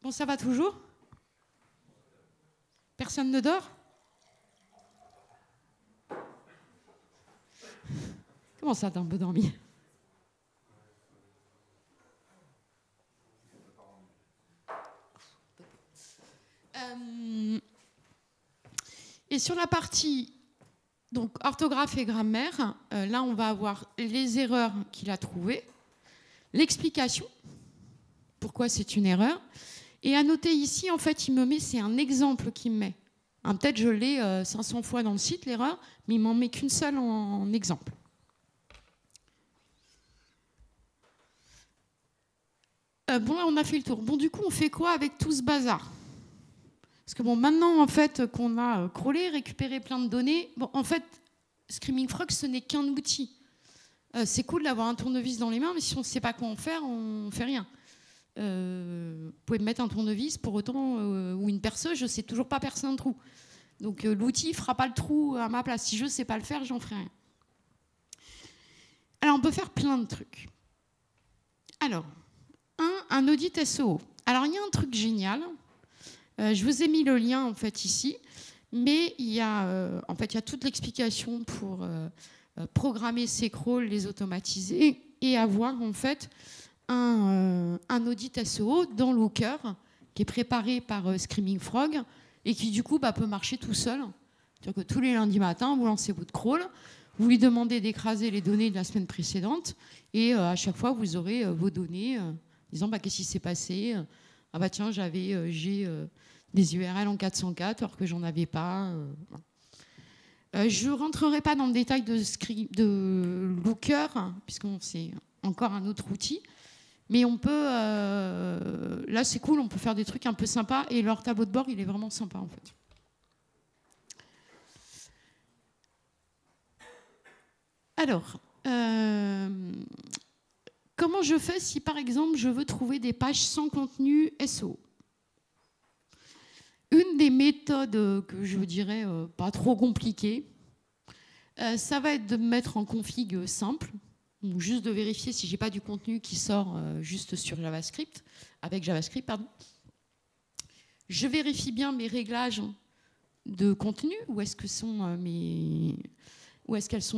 Speaker 2: Bon, ça va toujours? Personne ne dort? Comment ça, t'as un peu dormi? Et sur la partie donc, orthographe et grammaire, là on va avoir les erreurs qu'il a trouvées, l'explication, pourquoi c'est une erreur, et à noter ici, en fait, il me met, c'est un exemple qu'il me met. Peut-être je l'ai 500 fois dans le site, l'erreur, mais il m'en met qu'une seule en exemple. Bon, là, on a fait le tour. Bon, du coup, on fait quoi avec tout ce bazar ? Parce que bon, maintenant, en fait, qu'on a crawlé, récupéré plein de données, bon, en fait, Screaming Frog, ce n'est qu'un outil. C'est cool d'avoir un tournevis dans les mains, mais si on ne sait pas quoi en faire, on ne fait rien. Vous pouvez me mettre un tournevis, pour autant, ou une perceuse, je ne sais toujours pas percer un trou. Donc l'outil ne fera pas le trou à ma place. Si je ne sais pas le faire, j'en ferai rien. Alors on peut faire plein de trucs. Alors, un audit SEO. Alors il y a un truc génial. Je vous ai mis le lien en fait ici, mais il y a toute l'explication pour programmer ces crawls, les automatiser et avoir en fait un audit SEO dans Looker qui est préparé par Screaming Frog et qui du coup peut marcher tout seul. C'est-à-dire que tous les lundis matins, vous lancez votre crawl, vous lui demandez d'écraser les données de la semaine précédente et à chaque fois vous aurez vos données disant qu'est-ce qui s'est passé. Ah bah tiens, j'ai des URL en 404 alors que j'en avais pas. Je ne rentrerai pas dans le détail de Looker, puisque c'est encore un autre outil. Mais on peut, là c'est cool, on peut faire des trucs un peu sympas et leur tableau de bord il est vraiment sympa en fait. Alors, comment je fais si par exemple je veux trouver des pages sans contenu SEO? Une des méthodes que je dirais pas trop compliquées, ça va être de me mettre en config simple, ou juste de vérifier si j'ai pas du contenu qui sort juste sur JavaScript, avec JavaScript, pardon. Je vérifie bien mes réglages de contenu, où est-ce qu'elles sont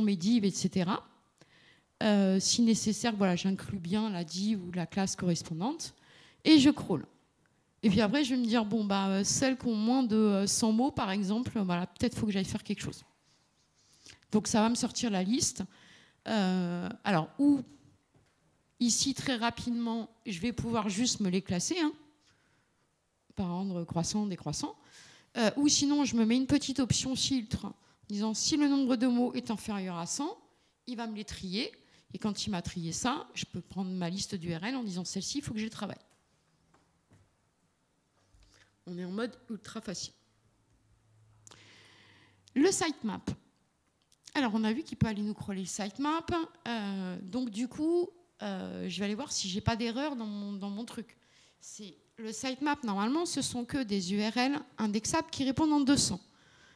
Speaker 2: mes divs, etc. Si nécessaire, voilà, j'inclus bien la div ou la classe correspondante, et je crawl. Et puis après, je vais me dire, bon, celles qui ont moins de 100 mots, par exemple, voilà, peut-être qu'il faut que j'aille faire quelque chose. Donc ça va me sortir la liste. Alors, ou ici, très rapidement, je vais pouvoir juste me les classer, par ordre croissant, décroissant. Ou sinon, je me mets une petite option filtre, en disant, si le nombre de mots est inférieur à 100, il va me les trier. Et quand il m'a trié ça, je peux prendre ma liste d'URL en disant, celle-ci, il faut que je les travaille. On est en mode ultra facile. Le sitemap. Alors, on a vu qu'il peut aller nous crawler le sitemap. Donc, du coup, je vais aller voir si je n'ai pas d'erreur dans mon truc. Le sitemap, normalement, ce sont que des URL indexables qui répondent en 200.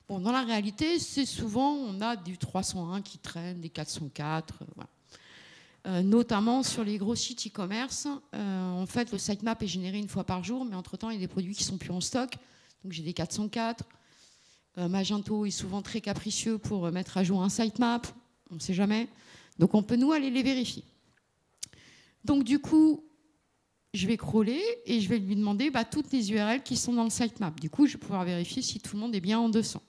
Speaker 2: Bon, dans la réalité, c'est souvent, on a du 301 qui traîne, des 404, voilà. Notamment sur les gros sites e-commerce. En fait, le sitemap est généré une fois par jour, mais entre-temps, il y a des produits qui sont plus en stock. Donc, j'ai des 404. Magento est souvent très capricieux pour mettre à jour un sitemap. On ne sait jamais. Donc, on peut, nous, aller les vérifier. Donc, du coup, je vais crawler et je vais lui demander toutes les URL qui sont dans le sitemap. Du coup, je vais pouvoir vérifier si tout le monde est bien en 200.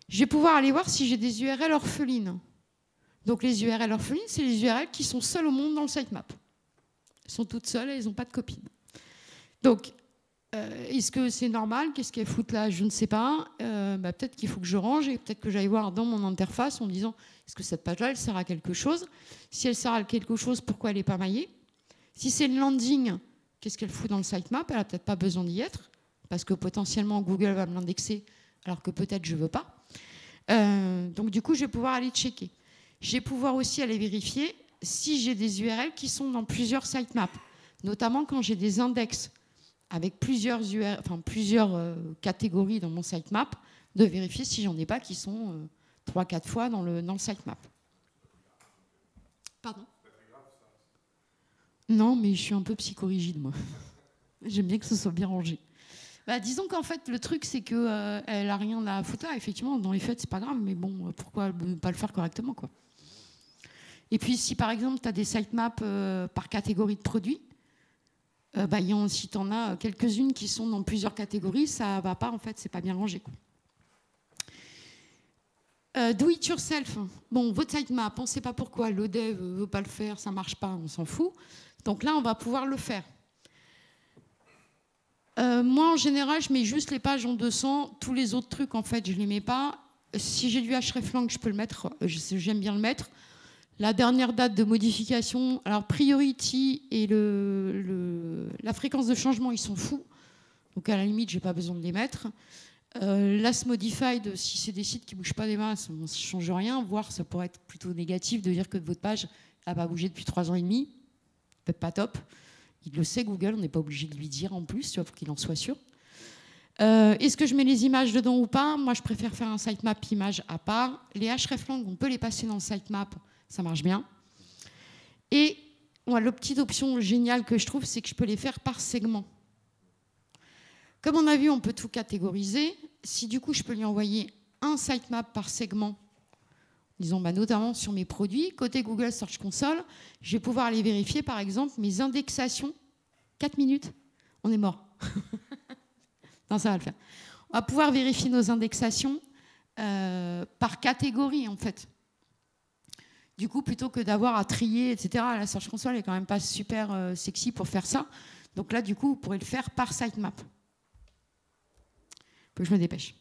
Speaker 2: Je vais pouvoir aller voir si j'ai des URL orphelines. Donc, les URL orphelines, c'est les URL qui sont seules au monde dans le sitemap. Elles sont toutes seules et elles n'ont pas de copine. Donc, est-ce que c'est normal? Qu'est-ce qu'elles foutent là? Je ne sais pas. Peut-être qu'il faut que je range et peut-être que j'aille voir dans mon interface en me disant est-ce que cette page-là, elle sert à quelque chose? Si elle sert à quelque chose, pourquoi elle n'est pas maillée? Si c'est une landing, qu'est-ce qu'elle fout dans le sitemap? Elle n'a peut-être pas besoin d'y être parce que potentiellement Google va me l'indexer alors que peut-être je ne veux pas. Donc du coup, je vais pouvoir aller checker. Je vais pouvoir aussi aller vérifier si j'ai des URL qui sont dans plusieurs sitemaps, notamment quand j'ai des index avec plusieurs catégories dans mon sitemap, de vérifier si j'en ai pas qui sont 3-4 fois dans le sitemap. Pardon? Non, mais je suis un peu psychorigide, moi. J'aime bien que ce soit bien rangé. Disons qu'en fait, le truc, c'est qu'elle n'a rien à foutre là. Effectivement, dans les faits, c'est pas grave, mais bon, pourquoi ne pas le faire correctement, quoi. Et puis, si par exemple, tu as des sitemaps par catégorie de produits, si tu en as quelques-unes qui sont dans plusieurs catégories, ça ne va pas, en fait, c'est pas bien rangé, quoi. Do it yourself. Bon, votre sitemap, on ne sait pas pourquoi, le dev ne veut pas le faire, ça ne marche pas, on s'en fout. Donc là, on va pouvoir le faire. Moi, en général, je mets juste les pages en 200. Tous les autres trucs, en fait, je ne les mets pas. Si j'ai du hreflang, je peux le mettre. J'aime bien le mettre. La dernière date de modification, alors priority et la fréquence de changement, ils sont fous. Donc à la limite, je n'ai pas besoin de les mettre. Last modified, si c'est des sites qui ne bougent pas des masses, ça ne change rien. Voire ça pourrait être plutôt négatif de dire que votre page n'a pas bougé depuis 3 ans et demi. Peut-être pas top. Il le sait, Google, on n'est pas obligé de lui dire en plus, sauf qu'il en soit sûr. Est-ce que je mets les images dedans ou pas? Moi, je préfère faire un sitemap image à part. Les hreflang, on peut les passer dans le sitemap, ça marche bien. Et ouais, la petite option géniale que je trouve, c'est que je peux les faire par segment. Comme on a vu, on peut tout catégoriser. Si du coup, je peux lui envoyer un sitemap par segment, disons notamment sur mes produits, côté Google Search Console, je vais pouvoir aller vérifier, par exemple, mes indexations. 4 minutes, on est mort. Non, ça va le faire. On va pouvoir vérifier nos indexations par catégorie, en fait. Du coup, plutôt que d'avoir à trier, etc., la Search Console n'est quand même pas super sexy pour faire ça. Donc là, du coup, vous pourrez le faire par sitemap. Faut que je me dépêche.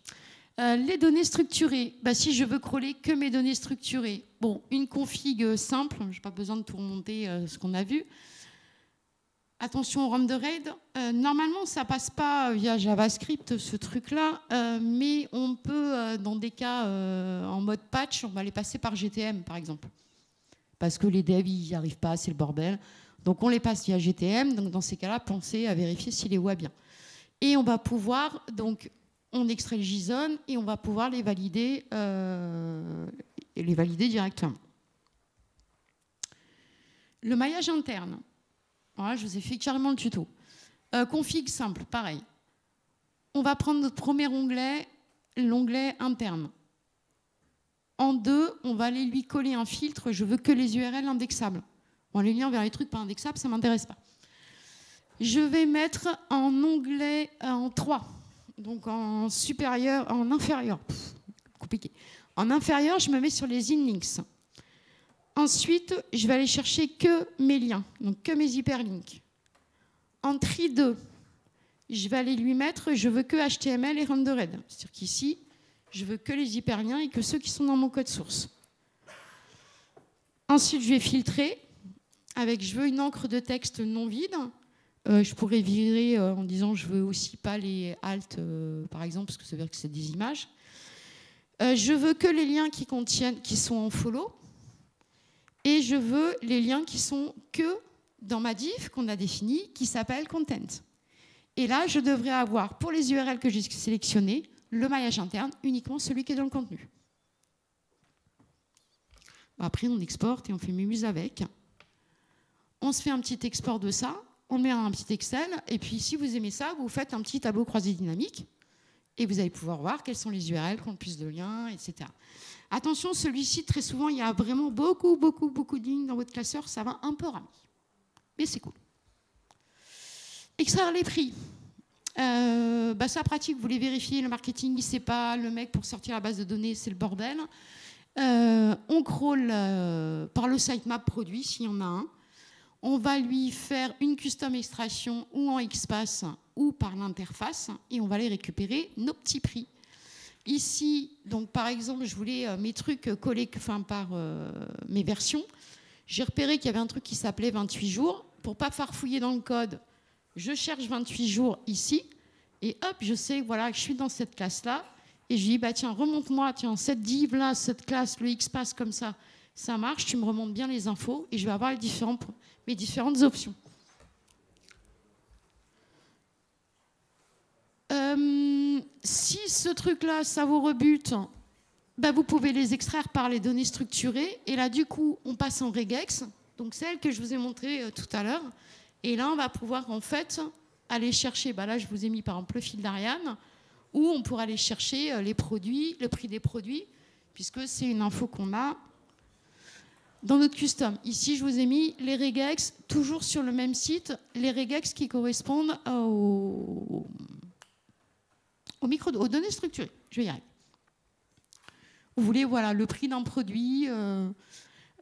Speaker 2: Les données structurées. Bah, si je veux crawler que mes données structurées, bon, une config simple, je n'ai pas besoin de tout remonter ce qu'on a vu. Attention au run de RAID. Normalement, ça ne passe pas via JavaScript, ce truc-là, mais on peut, dans des cas en mode patch, on va les passer par GTM, par exemple. Parce que les devs, ils n'y arrivent pas, c'est le bordel. Donc, on les passe via GTM. Donc, dans ces cas-là, pensez à vérifier s'il les voit bien. Et on va pouvoir, donc, on extrait le JSON et on va pouvoir les valider directement. Le maillage interne. Voilà, je vous ai fait carrément le tuto. Config simple, pareil. On va prendre notre premier onglet, l'onglet interne. En 2, on va aller lui coller un filtre. Je veux que les URL indexables. Bon, les liens vers les trucs pas indexables, ça ne m'intéresse pas. Je vais mettre en onglet en 3. Donc en supérieur, en inférieur. Compliqué. En inférieur, je me mets sur les inlinks. Ensuite, je vais aller chercher que mes liens, donc que mes hyperlinks. En tri 2, je vais aller lui mettre, je veux que HTML et rendered. C'est-à-dire qu'ici, je veux que les hyperliens et que ceux qui sont dans mon code source. Ensuite, je vais filtrer avec, je veux une encre de texte non vide. Je pourrais virer en disant, je veux aussi pas les alt, par exemple, parce que ça veut dire que c'est des images. Je veux que les liens qui sont en follow. Et je veux les liens qui sont que dans ma div qu'on a définie, qui s'appelle content. Et là, je devrais avoir, pour les URL que j'ai sélectionnées, le maillage interne, uniquement celui qui est dans le contenu. Après, on exporte et on fait mémuse avec. On se fait un petit export de ça, on met un petit Excel, et puis si vous aimez ça, vous faites un petit tableau croisé dynamique, et vous allez pouvoir voir quels sont les URL qui ont le plus de liens, etc. Attention, celui-ci, très souvent, il y a vraiment beaucoup de lignes dans votre classeur, ça va un peu ramer. Mais c'est cool. Extraire les prix. Ça pratique, vous les vérifiez, le marketing, il ne sait pas, le mec, pour sortir la base de données, c'est le bordel. On crawl par le sitemap produit, s'il y en a un. On va lui faire une custom extraction ou en XPath ou par l'interface, et on va aller récupérer nos petits prix. Ici, donc par exemple, je voulais mes trucs collés par mes versions. J'ai repéré qu'il y avait un truc qui s'appelait 28 jours. Pour ne pas farfouiller dans le code, je cherche 28 jours ici. Et hop, je sais voilà, que je suis dans cette classe-là. Et je dis, bah, tiens, remonte-moi, tiens, cette div-là, cette classe, le XPath comme ça, ça marche. Tu me remontes bien les infos et je vais avoir mes différentes options. Si ce truc-là, ça vous rebute, bah vous pouvez les extraire par les données structurées. Et là, du coup, on passe en regex, donc celle que je vous ai montrée tout à l'heure. Et là, on va pouvoir, en fait, aller chercher, bah là, je vous ai mis, par exemple, le fil d'Ariane, où on pourra aller chercher les produits, le prix des produits, puisque c'est une info qu'on a dans notre custom. Ici, je vous ai mis les regex, toujours sur le même site, les regex qui correspondent aux données structurées. Je vais y arriver. Vous voulez voilà, le prix d'un produit,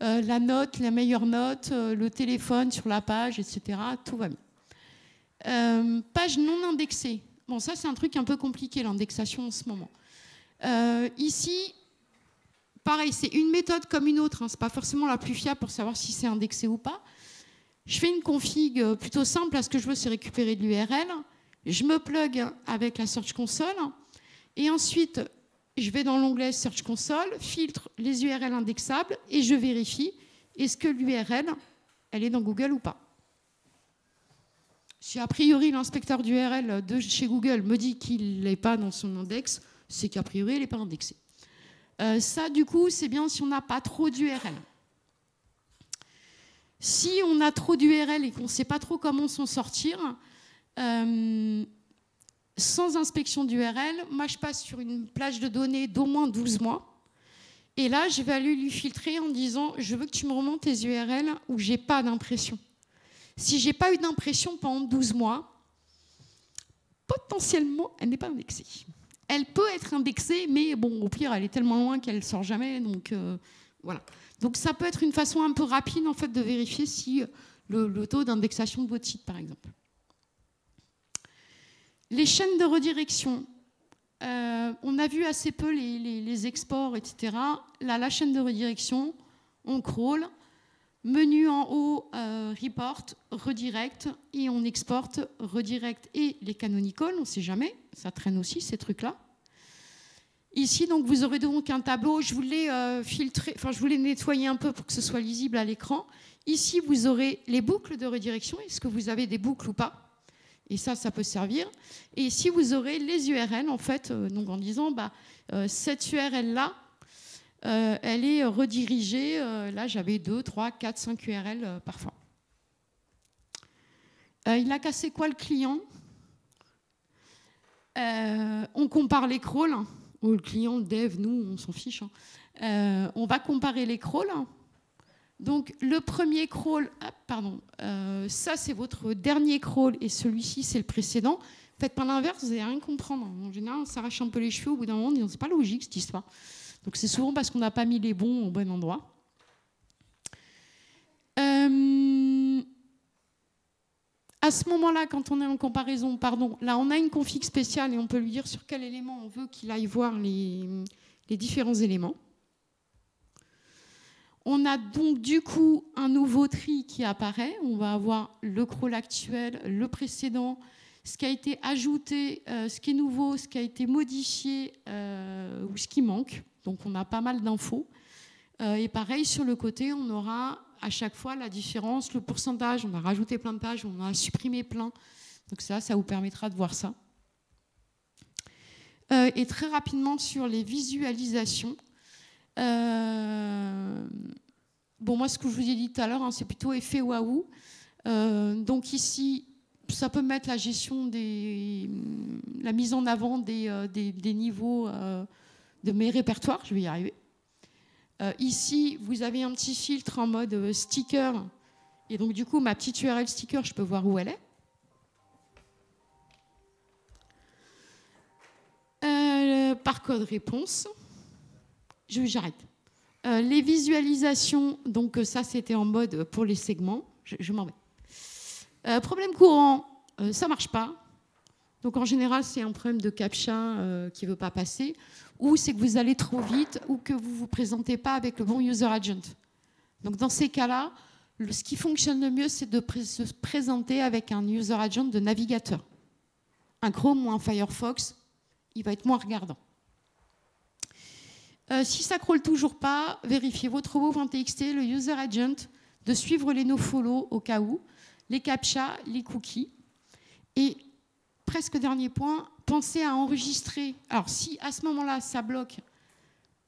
Speaker 2: la note, la meilleure note, le téléphone sur la page, etc. Tout va bien. Page non indexée. Bon, ça, c'est un truc un peu compliqué, l'indexation en ce moment. Ici, pareil, c'est une méthode comme une autre. Hein, ce n'est pas forcément la plus fiable pour savoir si c'est indexé ou pas. Je fais une config plutôt simple. Là, ce que je veux, c'est récupérer de l'URL. Je me plug avec la Search Console. Et ensuite, je vais dans l'onglet Search Console, filtre les URL indexables et je vérifie est-ce que l'URL, elle est dans Google ou pas. Si a priori l'inspecteur d'URL de chez Google me dit qu'il n'est pas dans son index, c'est qu'a priori il n'est pas indexé. Ça, du coup, c'est bien si on n'a pas trop d'URL. Si on a trop d'URL et qu'on ne sait pas trop comment s'en sortir, sans inspection d'URL, moi je passe sur une plage de données d'au moins 12 mois. Et là, je vais aller lui filtrer en disant « Je veux que tu me remontes tes URL où je n'ai pas d'impression ». Si je n'ai pas eu d'impression pendant 12 mois, potentiellement, elle n'est pas indexée. Elle peut être indexée, mais bon, au pire, elle est tellement loin qu'elle ne sort jamais. Donc, voilà. Donc, ça peut être une façon un peu rapide en fait, de vérifier si le taux d'indexation de votre site, par exemple. Les chaînes de redirection. On a vu assez peu les exports, etc. Là, la chaîne de redirection, on crawl. Menu en haut, report, redirect, et on exporte redirect et les canonical, on ne sait jamais, ça traîne aussi ces trucs-là. Ici, donc, vous aurez donc un tableau, je voulais je voulais nettoyer un peu pour que ce soit lisible à l'écran. Ici, vous aurez les boucles de redirection, est-ce que vous avez des boucles ou pas? Et ça peut servir. Et ici, vous aurez les URL, en fait, donc en disant, cette URL-là, elle est redirigée, là j'avais 2, 3, 4, 5 URL parfois. Il a cassé quoi le client? On compare les crawls, ou le client, le dev, nous on s'en fiche. On va comparer les crawls. Donc le premier crawl, ça c'est votre dernier crawl et celui-ci c'est le précédent. Faites pas l'inverse, vous n'allez rien comprendre. En général on s'arrache un peu les cheveux au bout d'un moment, on dit c'est pas logique cette histoire. Donc c'est souvent parce qu'on n'a pas mis les bons au bon endroit. À ce moment-là, quand on est en comparaison, là on a une config spéciale et on peut lui dire sur quel élément on veut qu'il aille voir les différents éléments. On a donc du coup un nouveau tri qui apparaît. On va avoir le crawl actuel, le précédent, ce qui a été ajouté, ce qui est nouveau, ce qui a été modifié ou ce qui manque. Donc on a pas mal d'infos. Et pareil, sur le côté, on aura à chaque fois la différence, le pourcentage. On a rajouté plein de pages, on en a supprimé plein. Donc ça vous permettra de voir ça. Et très rapidement sur les visualisations. Bon, moi, ce que je vous ai dit tout à l'heure, c'est plutôt effet waouh. Donc ici, ça peut mettre la gestion la mise en avant des niveaux de mes répertoires. Je vais y arriver. Ici, vous avez un petit filtre en mode sticker. Et donc, du coup, ma petite URL sticker, je peux voir où elle est. Par code réponse. J'arrête. Les visualisations, donc ça, c'était en mode pour les segments. Je m'en vais. Problème courant, ça ne marche pas. Donc, en général, c'est un problème de CAPTCHA qui ne veut pas passer. Ou c'est que vous allez trop vite ou que vous ne vous présentez pas avec le bon user agent. Donc, dans ces cas-là, ce qui fonctionne le mieux, c'est de se présenter avec un user agent de navigateur. Un Chrome ou un Firefox, il va être moins regardant. Si ça ne crawl toujours pas, vérifiez votre robot.txt, le user agent, de suivre les nofollow au cas où, les CAPTCHA, les cookies. Et presque dernier point, pensez à enregistrer. Alors si à ce moment-là ça bloque,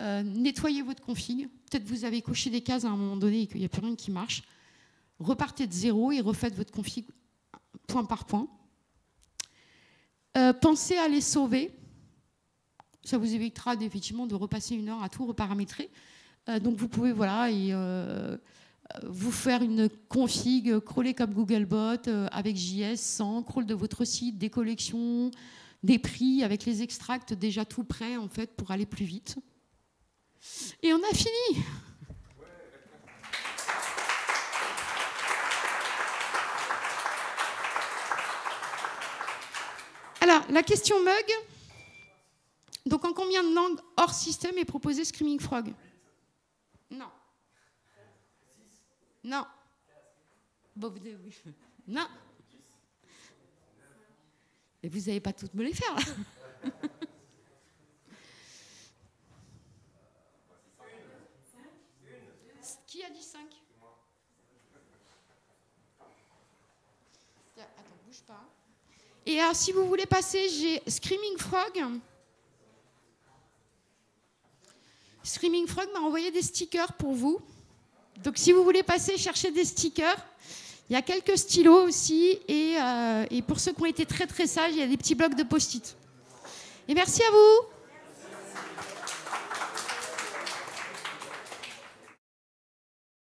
Speaker 2: nettoyez votre config. Peut-être vous avez coché des cases à un moment donné et qu'il n'y a plus rien qui marche. Repartez de zéro et refaites votre config point par point. Pensez à les sauver. Ça vous évitera effectivement de repasser une heure à tout reparamétrer. Donc vous pouvez vous faire une config crawler comme Googlebot avec JS, sans crawl de votre site, des collections, des prix avec les extracts déjà tout prêts en fait pour aller plus vite. Et on a fini. Alors la question mug. Donc, en combien de langues hors système est proposé Screaming Frog? Non. Non. Bon, non. Et vous n'allez pas toutes me les faire, là. Qui a dit 5? Attends. bouge pas. Et alors, si vous voulez passer, j'ai Screaming Frog. Screaming Frog m'a envoyé des stickers pour vous. Donc, si vous voulez passer, chercher des stickers. Il y a quelques stylos aussi. Et pour ceux qui ont été très, très sages, il y a des petits blocs de post-it. Et merci à vous.